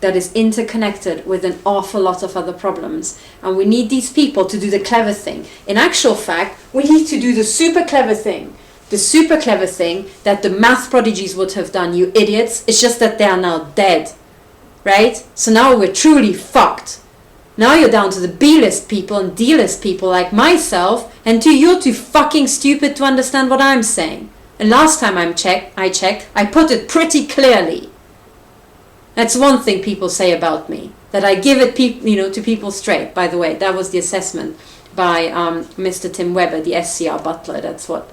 that is interconnected with an awful lot of other problems. And we need these people to do the clever thing. In actual fact, we need to do the super clever thing. The super clever thing that the math prodigies would have done, you idiots. It's just that they are now dead, right? So now we're truly fucked. Now you're down to the B-list people and D-list people like myself, and you're too fucking stupid to understand what I'm saying. And last time I checked, I put it pretty clearly. That's one thing people say about me, that I give it to people straight. By the way, that was the assessment by Mr. Tim Weber, the SCR butler. That's what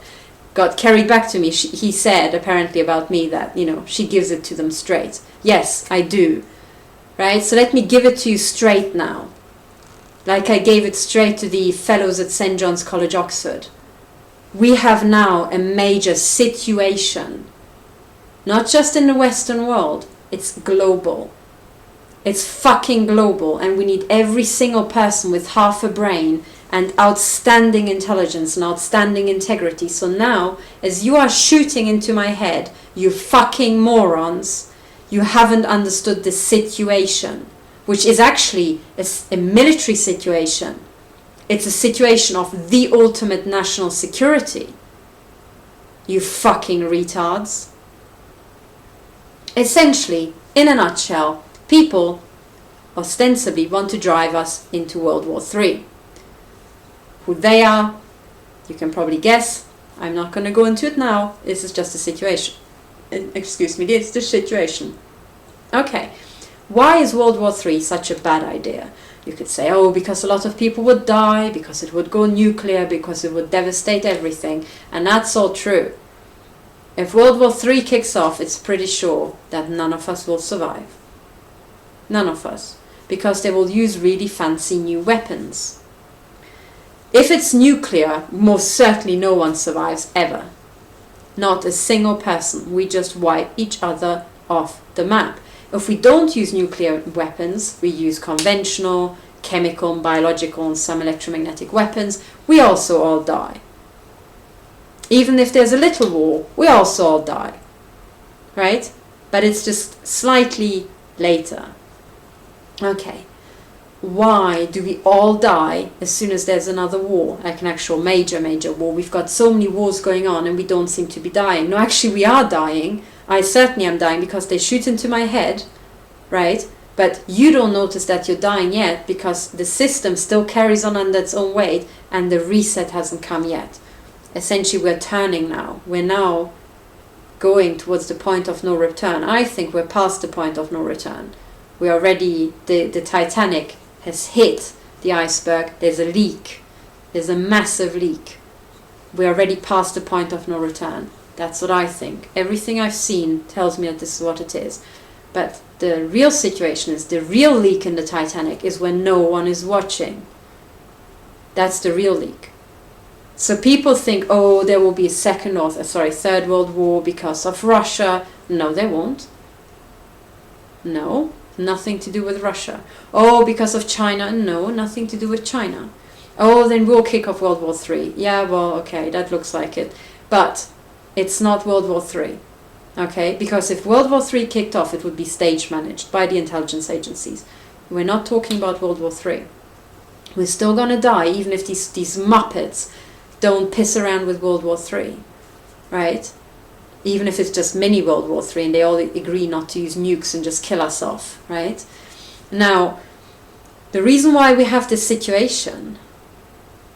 got carried back to me. He said apparently about me that, she gives it to them straight. Yes, I do. Right? So let me give it to you straight now. Like I gave it straight to the fellows at St. John's College, Oxford. We have now a major situation Not just in the Western world, it's global. It's fucking global, and we need every single person with half a brain and outstanding intelligence and outstanding integrity. So now, as you are shooting into my head, you fucking morons, you haven't understood the situation, which is actually a military situation. It's a situation of the ultimate national security. You fucking retards. Essentially, in a nutshell, people ostensibly want to drive us into World War III. Who they are, you can probably guess. I'm not going to go into it now. This is just a situation. Excuse me, it's the situation. Okay, why is World War III such a bad idea? You could say, oh, because a lot of people would die, because it would go nuclear, because it would devastate everything. And that's all true. If World War III kicks off, it's pretty sure that none of us will survive. None of us. Because they will use really fancy new weapons. If it's nuclear, most certainly no one survives ever. Not a single person. We just wipe each other off the map. If we don't use nuclear weapons, we use conventional, chemical, biological, and some electromagnetic weapons, we also all die. Even if there's a little war, we also all die. Right? But it's just slightly later. Okay. Why do we all die as soon as there's another war, like an actual major war? We've got so many wars going on and we don't seem to be dying. No, actually we are dying. I certainly am dying because they shoot into my head, right? But you don't notice that you're dying yet because the system still carries on under its own weight and the reset hasn't come yet. Essentially we're turning now. We're now going towards the point of no return. I think we're past the point of no return. We already, the Titanic has hit the iceberg. There's a leak. There's a massive leak. We're already past the point of no return. That's what I think. Everything I've seen tells me that this is what it is. But the real situation is, the real leak in the Titanic is when no one is watching. That's the real leak. So people think, oh, there will be a third world war because of Russia. No, there won't. No. Nothing to do with Russia. Oh, because of China? No, nothing to do with China. Oh, then we'll kick off World War III. Yeah, well, okay, that looks like it. But it's not World War III. Okay? Because if World War III kicked off, it would be stage managed by the intelligence agencies. We're not talking about World War III. We're still going to die, even if these Muppets don't piss around with World War III. Right? Even if it's just mini World War III and they all agree not to use nukes and just kill us off, right? Now, the reason why we have this situation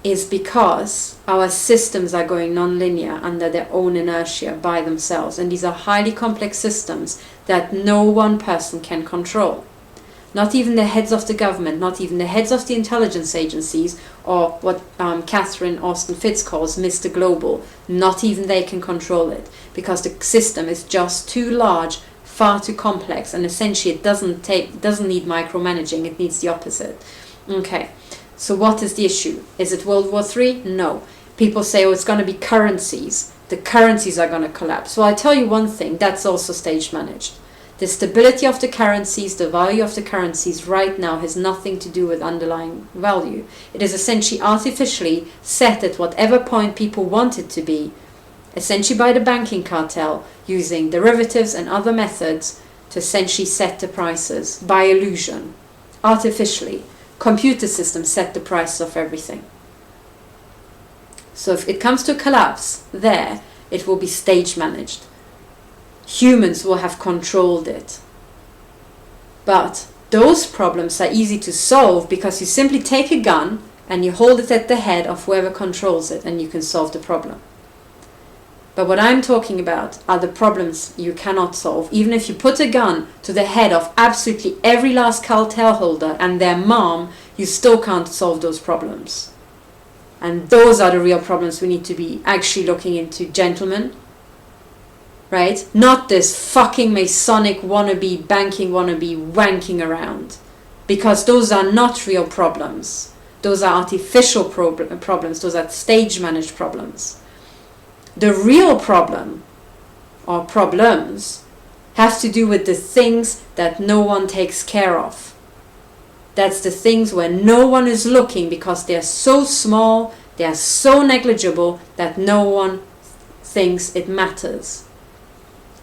is because our systems are going non-linear under their own inertia by themselves. And these are highly complex systems that no one person can control. Not even the heads of the government, not even the heads of the intelligence agencies, or what Catherine Austin Fitz calls Mr. Global. Not even they can control it, because the system is just too large, far too complex, and essentially it doesn't need micromanaging. It needs the opposite. Okay, so what is the issue? Is it World War III? No. People say, oh, it's going to be currencies. The currencies are going to collapse. So I tell you one thing, that's also stage managed. The stability of the currencies, the value of the currencies right now has nothing to do with underlying value. It is essentially artificially set at whatever point people want it to be, essentially by the banking cartel, using derivatives and other methods to essentially set the prices by illusion. Artificially. Computer systems set the price of everything. So if it comes to collapse there, it will be stage managed. Humans will have controlled it. But those problems are easy to solve because you simply take a gun and you hold it at the head of whoever controls it and you can solve the problem. But what I'm talking about are the problems you cannot solve. Even if you put a gun to the head of absolutely every last cartel holder and their mom, you still can't solve those problems. And those are the real problems we need to be actually looking into, gentlemen. Right? Not this fucking Masonic wannabe, banking wannabe wanking around. Because those are not real problems. Those are artificial problems. Those are stage managed problems. The real problem or problems have to do with the things that no one takes care of. That's the things where no one is looking because they're so small, they're so negligible that no one thinks it matters.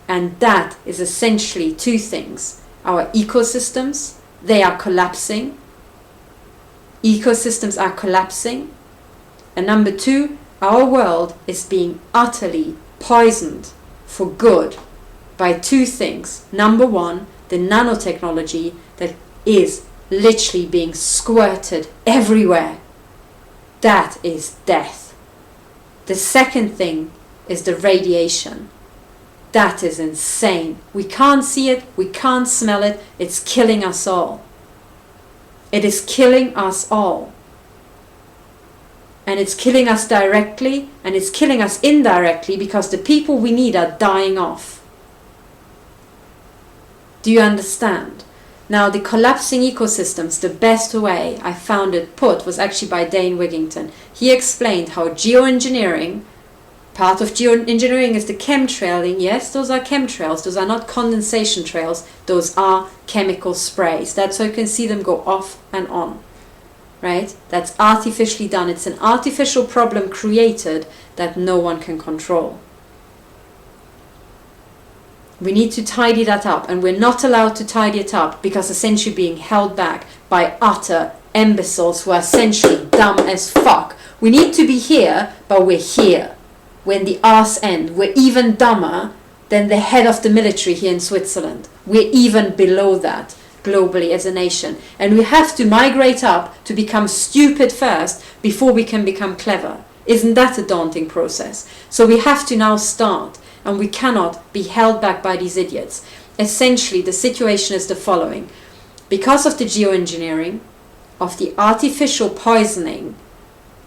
And that is essentially two things. Our ecosystems, they are collapsing. Ecosystems are collapsing. And number two, our world is being utterly poisoned for good by two things. Number one, the nanotechnology that is literally being squirted everywhere. That is death. The second thing is the radiation. That is insane. We can't see it, we can't smell it, it's killing us all. It is killing us all. And it's killing us directly, and it's killing us indirectly because the people we need are dying off. Do you understand? Now, the collapsing ecosystems, the best way I found it put was actually by Dane Wigington. He explained how geoengineering, part of geoengineering is the chemtrailing. Yes, those are chemtrails. Those are not condensation trails. Those are chemical sprays. That's how you can see them go off and on. Right? That's artificially done. It's an artificial problem created that no one can control. We need to tidy that up, and we're not allowed to tidy it up because essentially being held back by utter imbeciles who are essentially dumb as fuck. We need to be here, but we're here. We're in the arse end. We're even dumber than the head of the military here in Switzerland. We're even below that globally as a nation. And we have to migrate up to become stupid first before we can become clever. Isn't that a daunting process? So we have to now start. And we cannot be held back by these idiots. Essentially, the situation is the following. Because of the geoengineering, of the artificial poisoning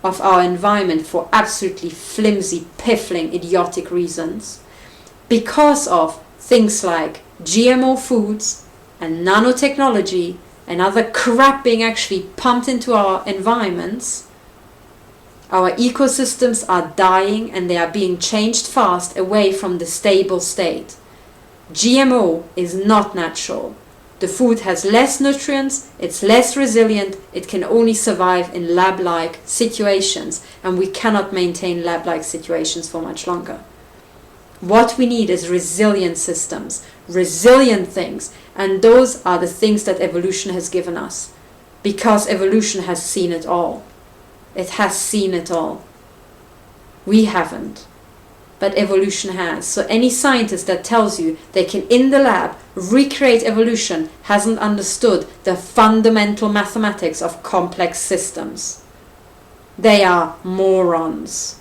of our environment for absolutely flimsy, piffling, idiotic reasons, because of things like GMO foods and nanotechnology and other crap being actually pumped into our environments, our ecosystems are dying and they are being changed fast away from the stable state. GMO is not natural. The food has less nutrients, it's less resilient, it can only survive in lab-like situations, and we cannot maintain lab-like situations for much longer. What we need is resilient systems, resilient things, and those are the things that evolution has given us, because evolution has seen it all. It has seen it all. We haven't, but evolution has. So any scientist that tells you they can in the lab recreate evolution hasn't understood the fundamental mathematics of complex systems. They are morons.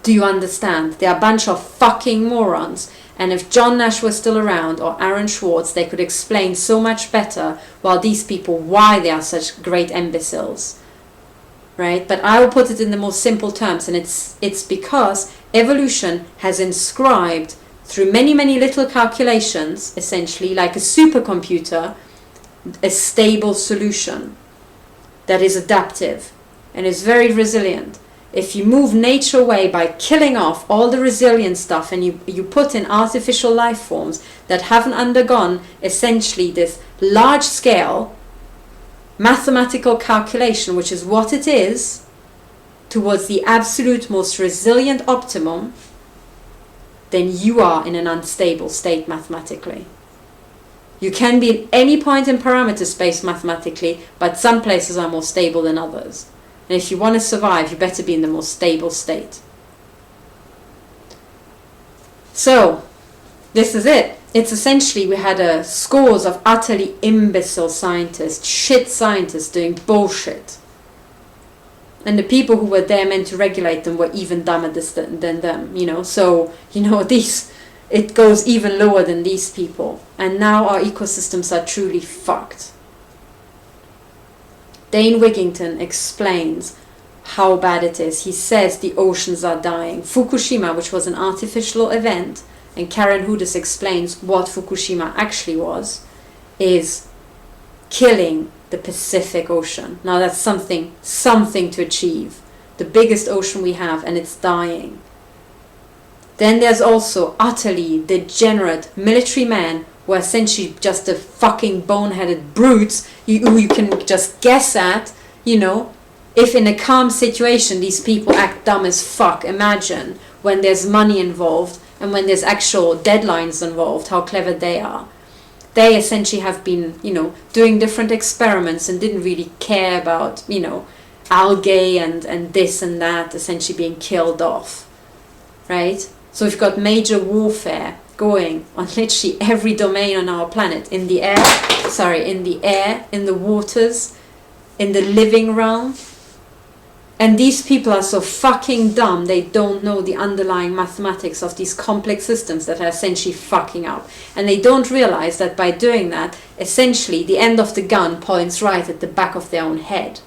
Do you understand? They are a bunch of fucking morons. And if John Nash was still around, or Aaron Swartz, they could explain so much better, while these people, why they are such great imbeciles. Right? But I will put it in the most simple terms, and it's because evolution has inscribed through many, many little calculations, essentially like a supercomputer, a stable solution that is adaptive and is very resilient. If you move nature away by killing off all the resilient stuff, and you put in artificial life forms that haven't undergone essentially this large scale mathematical calculation, which is what it is, towards the absolute most resilient optimum, then you are in an unstable state mathematically. You can be at any point in parameter space mathematically, but some places are more stable than others. And if you want to survive, you better be in the most stable state. So, this is it. It's essentially, we had scores of utterly imbecile scientists, shit scientists doing bullshit. And the people who were there meant to regulate them were even dumber than them, you know. So, you know, it goes even lower than these people. And now our ecosystems are truly fucked. Dane Wigington explains how bad it is. He says the oceans are dying. Fukushima, which was an artificial event, and Karen Hudis explains what Fukushima actually was, is killing the Pacific Ocean. Now that's something to achieve. The biggest ocean we have, and it's dying. Then there's also utterly degenerate military men who are essentially just the fucking boneheaded brutes who you can just guess at, you know. If in a calm situation these people act dumb as fuck, imagine when there's money involved and when there's actual deadlines involved, how clever they are. They essentially have been, you know, doing different experiments and didn't really care about, you know, algae and this and that essentially being killed off, right? So we've got major warfare going on literally every domain on our planet, in the air, in the waters, in the living realm. And these people are so fucking dumb, they don't know the underlying mathematics of these complex systems that are essentially fucking up. And they don't realize that by doing that, essentially the end of the gun points right at the back of their own head.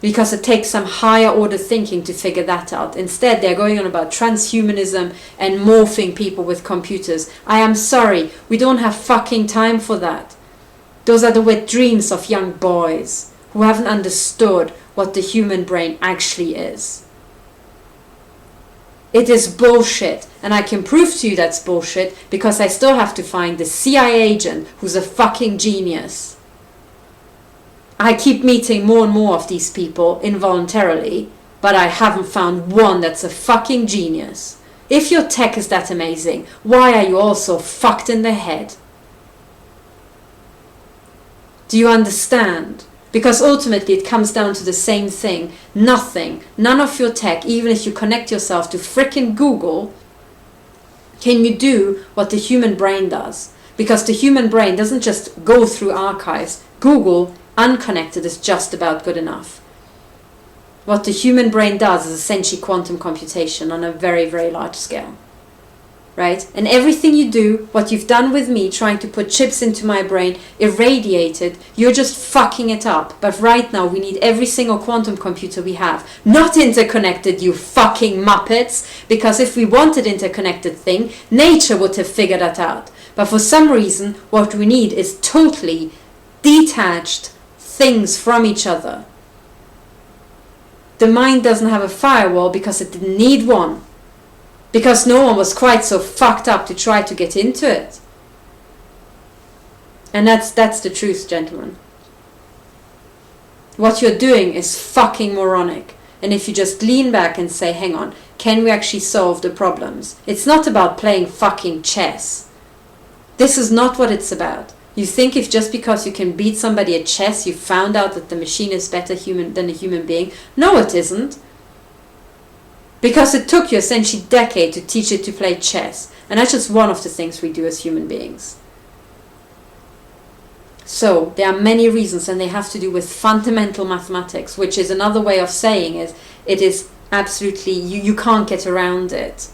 Because it takes some higher order thinking to figure that out. Instead, they're going on about transhumanism and morphing people with computers. I am sorry, we don't have fucking time for that. Those are the wet dreams of young boys who haven't understood what the human brain actually is. It is bullshit, and I can prove to you that's bullshit because I still have to find the CIA agent who's a fucking genius. I keep meeting more and more of these people involuntarily, but I haven't found one that's a fucking genius. If your tech is that amazing, why are you all so fucked in the head? Do you understand? Because ultimately it comes down to the same thing. Nothing, none of your tech, even if you connect yourself to frickin' Google, can you do what the human brain does. Because the human brain doesn't just go through archives. Google, unconnected, is just about good enough. What the human brain does is essentially quantum computation on a very, very large scale. Right? And everything you do, what you've done with me, trying to put chips into my brain, irradiated, you're just fucking it up. But right now we need every single quantum computer we have. Not interconnected, you fucking muppets. Because if we wanted interconnected thing, nature would have figured that out. But for some reason, what we need is totally detached things from each other. The mind doesn't have a firewall because it didn't need one. Because no one was quite so fucked up to try to get into it. And that's the truth, gentlemen. What you're doing is fucking moronic. And if you just lean back and say, hang on, can we actually solve the problems? It's not about playing fucking chess. This is not what it's about. You think if just because you can beat somebody at chess, you found out that the machine is better than a human being? No, it isn't. Because it took you essentially a decade to teach it to play chess. And that's just one of the things we do as human beings. So there are many reasons, and they have to do with fundamental mathematics, which is another way of saying it is absolutely, you can't get around it.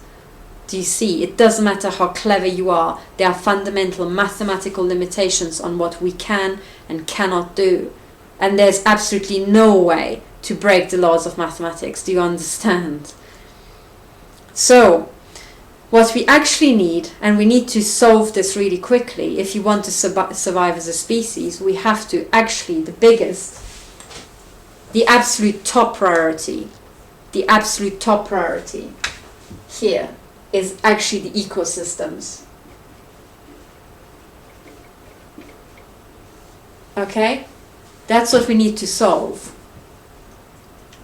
Do you see? It doesn't matter how clever you are. There are fundamental mathematical limitations on what we can and cannot do. And there's absolutely no way to break the laws of mathematics. Do you understand? So, what we actually need, and we need to solve this really quickly, if you want to survive as a species, we have to actually, the absolute top priority here is actually the ecosystems. Okay? That's what we need to solve.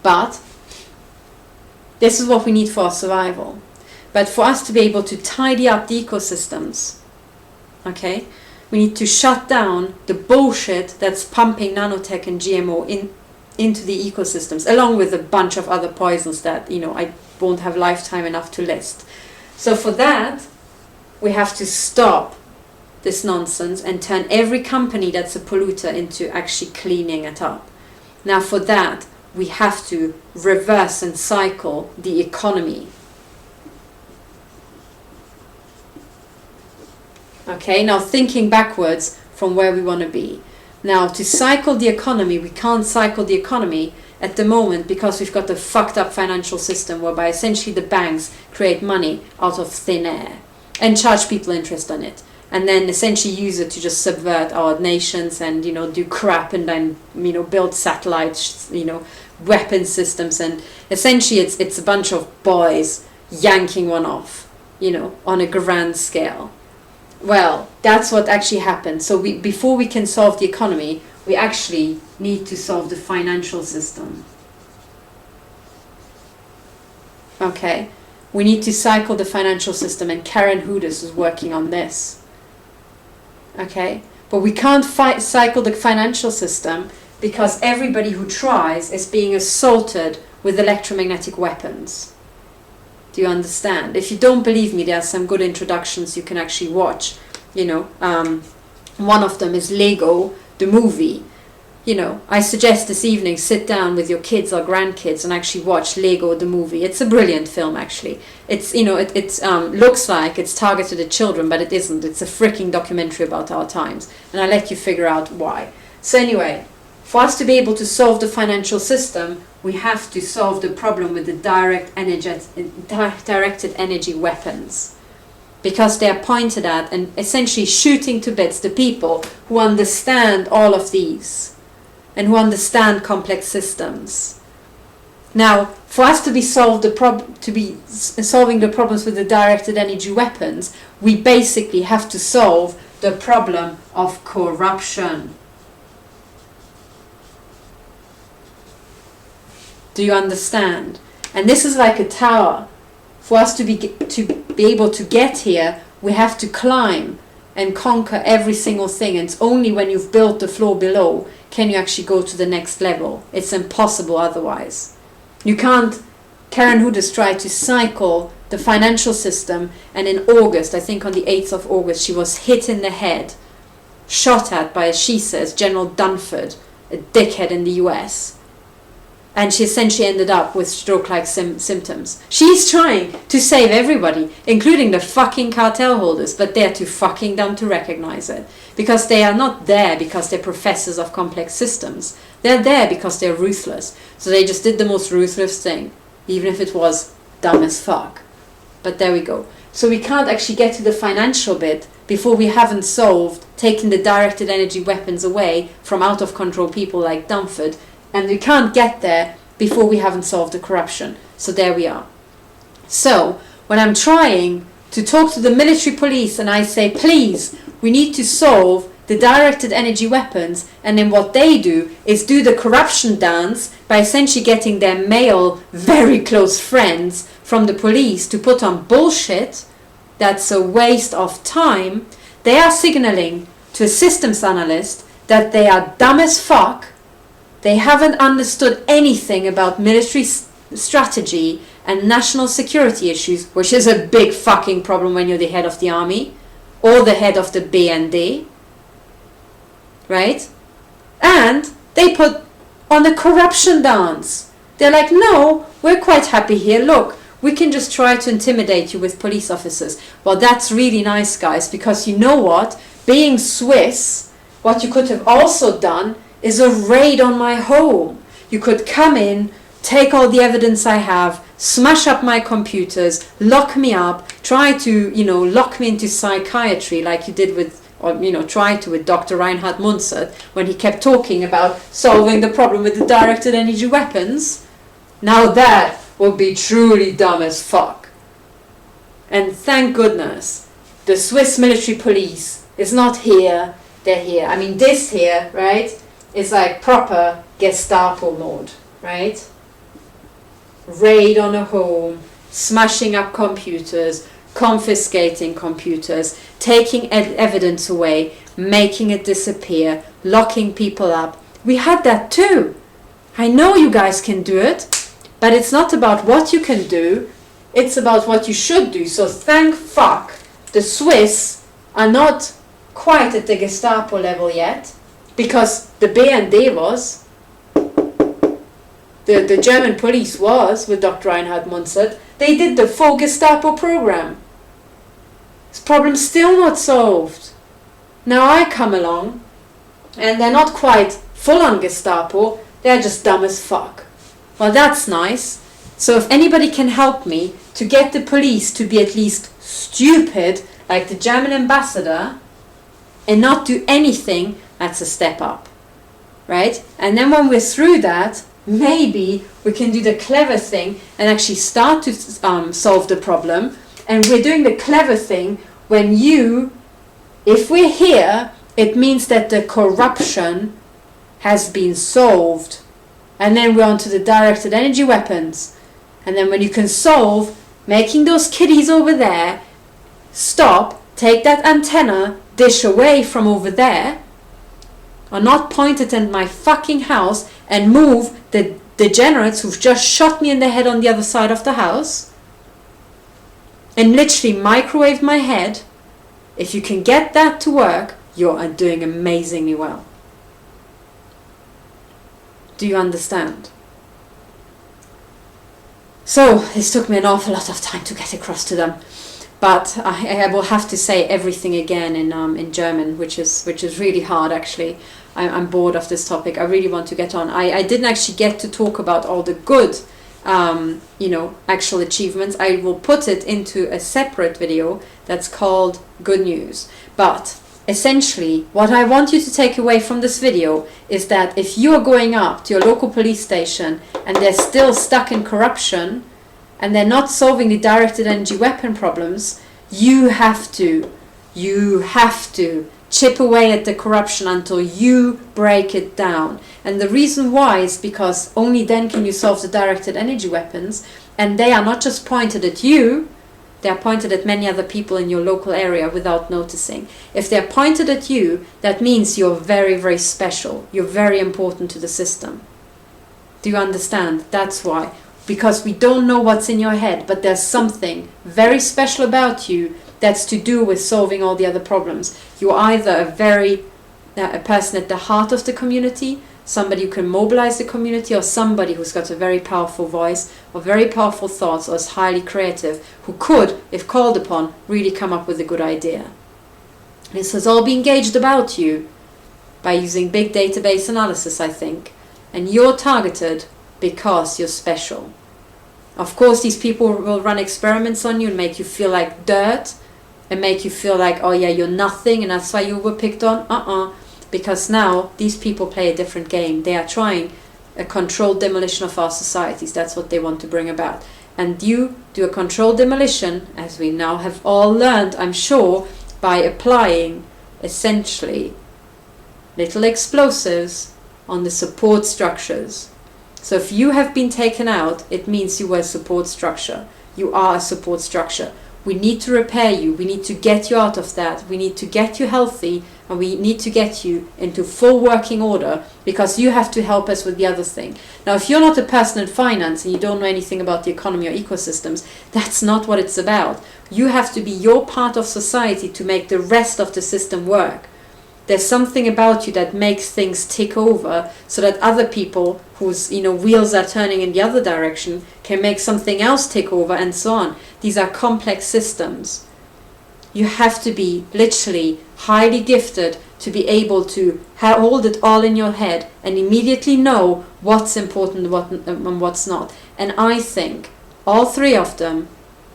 But this is what we need for our survival. But for us to be able to tidy up the ecosystems, okay, we need to shut down the bullshit that's pumping nanotech and GMO into the ecosystems, along with a bunch of other poisons that, I won't have lifetime enough to list. So for that, we have to stop this nonsense and turn every company that's a polluter into actually cleaning it up. Now for that, we have to reverse and cycle the economy. Okay, now thinking backwards from where we want to be. Now to cycle the economy, we can't cycle the economy at the moment because we've got a fucked up financial system whereby essentially the banks create money out of thin air and charge people interest on it. And then essentially use it to just subvert our nations and, do crap and then, build satellites, weapon systems. And essentially it's a bunch of boys yanking one off, on a grand scale. Well, that's what actually happened. So before we can solve the economy, we actually need to solve the financial system. Okay, we need to cycle the financial system, and Karen Houdis is working on this. Okay, but we can't cycle the financial system because everybody who tries is being assaulted with electromagnetic weapons. Do you understand? If you don't believe me, there are some good introductions you can actually watch. One of them is Lego, the movie. I suggest this evening sit down with your kids or grandkids and actually watch Lego, the movie. It's a brilliant film, actually. It's, it looks like it's targeted at children, but it isn't. It's a freaking documentary about our times. And I'll let you figure out why. So anyway, for us to be able to solve the financial system, we have to solve the problem with the directed energy weapons, because they are pointed at and essentially shooting to bits the people who understand all of these and who understand complex systems. Now, for us to be solving the problems with the directed energy weapons, we basically have to solve the problem of corruption. Do you understand? And this is like a tower. For us to be able to get here, we have to climb and conquer every single thing. And it's only when you've built the floor below can you actually go to the next level. It's impossible otherwise. You can't. Karen Houdis tried to cycle the financial system, and in August, I think on the 8th of August, she was hit in the head, shot at by, as she says, General Dunford, a dickhead in the US. And she essentially ended up with stroke-like symptoms. She's trying to save everybody, including the fucking cartel holders, but they're too fucking dumb to recognize it. Because they are not there because they're professors of complex systems. They're there because they're ruthless. So they just did the most ruthless thing, even if it was dumb as fuck. But there we go. So we can't actually get to the financial bit before we haven't solved taking the directed energy weapons away from out-of-control people like Dunford. And we can't get there before we haven't solved the corruption. So there we are. So when I'm trying to talk to the military police and I say, please, we need to solve the directed energy weapons, and then what they do is do the corruption dance by essentially getting their male, very close friends from the police to put on bullshit that's a waste of time, they are signaling to a systems analyst that they are dumb as fuck. They haven't understood anything about military strategy and national security issues, which is a big fucking problem when you're the head of the army or the head of the BND, right? And they put on the corruption dance. They're like, no, we're quite happy here. Look, we can just try to intimidate you with police officers. Well, that's really nice, guys, because you know what? Being Swiss, what you could have also done is a raid on my home. You could come in, take all the evidence I have, smash up my computers, lock me up, try to, lock me into psychiatry like you did with, try to with Dr. Reinhard Munzert when he kept talking about solving the problem with the directed energy weapons. Now that would be truly dumb as fuck. And thank goodness the Swiss military police is not here, they're here. I mean, this here, right? It's like proper Gestapo mode, right? Raid on a home, smashing up computers, confiscating computers, taking evidence away, making it disappear, locking people up. We had that too. I know you guys can do it, but it's not about what you can do, it's about what you should do. So thank fuck the Swiss are not quite at the Gestapo level yet. Because the BND was, the German police was, with Dr. Reinhard Munzert, they did the full Gestapo program. This problem's still not solved. Now I come along, and they're not quite full on Gestapo, they're just dumb as fuck. Well, that's nice. So if anybody can help me to get the police to be at least stupid, like the German ambassador, and not do anything, that's a step up, right? And then when we're through that, maybe we can do the clever thing and actually start to solve the problem. And we're doing the clever thing when if we're here, it means that the corruption has been solved. And then we're on to the directed energy weapons. And then when you can solve making those kiddies over there stop, take that antenna dish away from over there, or not point it in my fucking house, and move the degenerates who've just shot me in the head on the other side of the house, and literally microwave my head. If you can get that to work, you're doing amazingly well. Do you understand? So this took me an awful lot of time to get across to them, but I will have to say everything again in German, which is really hard actually. I'm bored of this topic. I really want to get on. I didn't actually get to talk about all the good actual achievements. I will put it into a separate video that's called Good News. But essentially, what I want you to take away from this video is that if you're going up to your local police station and they're still stuck in corruption and they're not solving the directed energy weapon problems, you have to chip away at the corruption until you break it down. And the reason why is because only then can you solve the directed energy weapons, and they are not just pointed at you, they are pointed at many other people in your local area without noticing. If they're pointed at you, that means you're very, very special. You're very important to the system. Do you understand? That's why. Because we don't know what's in your head, but there's something very special about you that's to do with solving all the other problems. You're either a person at the heart of the community, somebody who can mobilize the community, or somebody who's got a very powerful voice or very powerful thoughts or is highly creative, who could, if called upon, really come up with a good idea. This has all been gauged about you by using big database analysis, I think, and you're targeted because you're special. Of course, these people will run experiments on you and make you feel like dirt and make you feel like, oh yeah, you're nothing and that's why you were picked on. Because now these people play a different game. They are trying a controlled demolition of our societies. That's what they want to bring about. And you do a controlled demolition, as we now have all learned, I'm sure, by applying essentially little explosives on the support structures. So if you have been taken out, it means you were a support structure. You are a support structure. We need to repair you. We need to get you out of that. We need to get you healthy, and we need to get you into full working order, because you have to help us with the other thing. Now, if you're not a person in finance and you don't know anything about the economy or ecosystems, that's not what it's about. You have to be your part of society to make the rest of the system work. There's something about you that makes things tick over so that other people whose wheels are turning in the other direction can make something else tick over, and so on. These are complex systems. You have to be literally highly gifted to be able to hold it all in your head and immediately know what's important and what's not. And I think all three of them,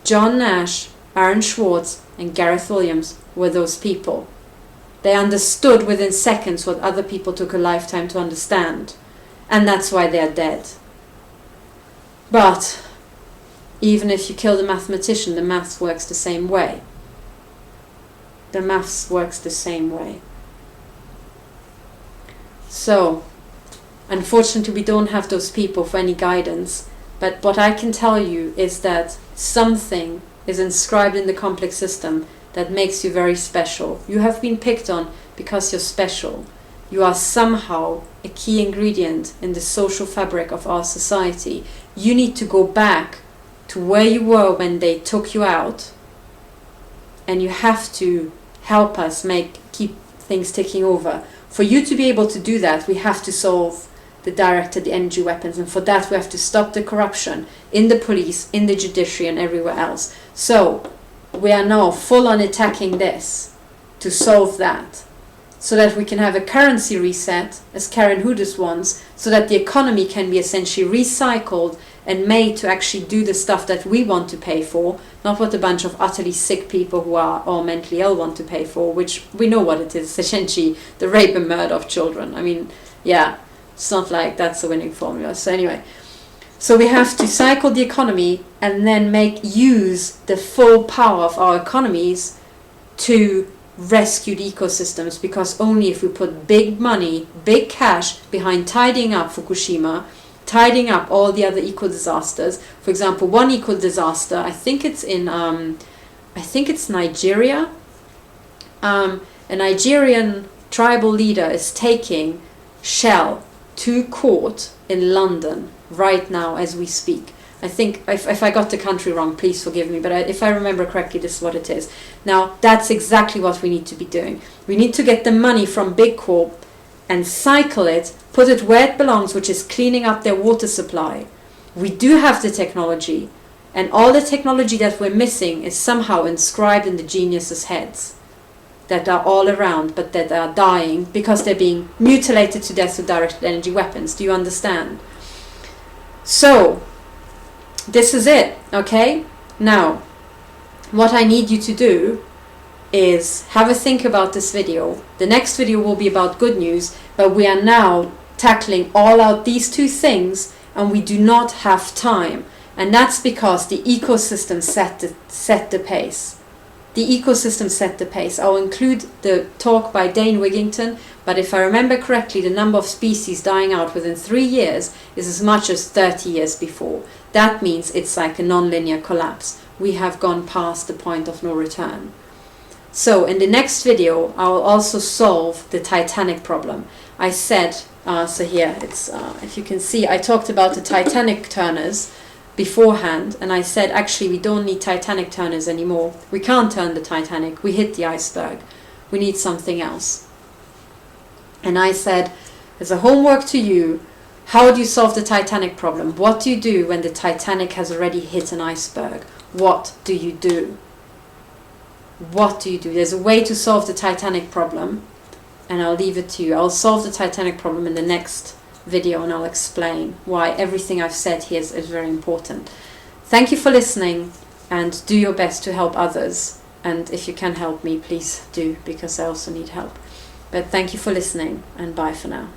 John Nash, Aaron Swartz and Gareth Williams, were those people. They understood within seconds what other people took a lifetime to understand. And that's why they're dead. But even if you kill the mathematician, the maths works the same way. The maths works the same way. So, unfortunately, we don't have those people for any guidance. But what I can tell you is that something is inscribed in the complex system that makes you very special. You have been picked on because you're special. You are somehow a key ingredient in the social fabric of our society. You need to go back to where you were when they took you out, and you have to help us keep things ticking over. For you to be able to do that, we have to solve the directed energy weapons, and for that we have to stop the corruption in the police, in the judiciary and everywhere else. So we are now full on attacking this to solve that, so that we can have a currency reset, as Karen Hoodis wants, so that the economy can be essentially recycled and made to actually do the stuff that we want to pay for, not what a bunch of utterly sick people who are all mentally ill want to pay for, which we know what it is, essentially the rape and murder of children. I mean, yeah, It's not like that's a winning formula. So anyway, so we have to cycle the economy and then use the full power of our economies to rescue the ecosystems, because only if we put big money, big cash behind tidying up Fukushima, tidying up all the other eco disasters. For example, one eco disaster, I think it's in Nigeria. A Nigerian tribal leader is taking Shell to court in London right now as we speak. I think, if I got the country wrong, please forgive me, but if I remember correctly, this is what it is. Now, that's exactly what we need to be doing. We need to get the money from Big Corp and cycle it, put it where it belongs, which is cleaning up their water supply. We do have the technology, and all the technology that we're missing is somehow inscribed in the geniuses' heads that are all around, but that are dying because they're being mutilated to death with directed energy weapons. Do you understand? So, this is it, okay? Now, what I need you to do is have a think about this video. The next video will be about good news, but we are now tackling all out these two things, and we do not have time. And that's because the ecosystem set the pace. The ecosystem set the pace. I'll include the talk by Dane Wigington, but if I remember correctly, the number of species dying out within 3 years is as much as 30 years before. That means it's like a non-linear collapse. We have gone past the point of no return. So in the next video, I will also solve the Titanic problem. I said, so here, it's if you can see, I talked about the Titanic turners beforehand, and I said, actually, we don't need Titanic turners anymore. We can't turn the Titanic. We hit the iceberg. We need something else. And I said, as a homework to you, how do you solve the Titanic problem? What do you do when the Titanic has already hit an iceberg? What do you do? What do you do? There's a way to solve the Titanic problem, and I'll leave it to you. I'll solve the Titanic problem in the next video, and I'll explain why everything I've said here is very important. Thank you for listening, and do your best to help others. And if you can help me, please do, because I also need help. But thank you for listening, and bye for now.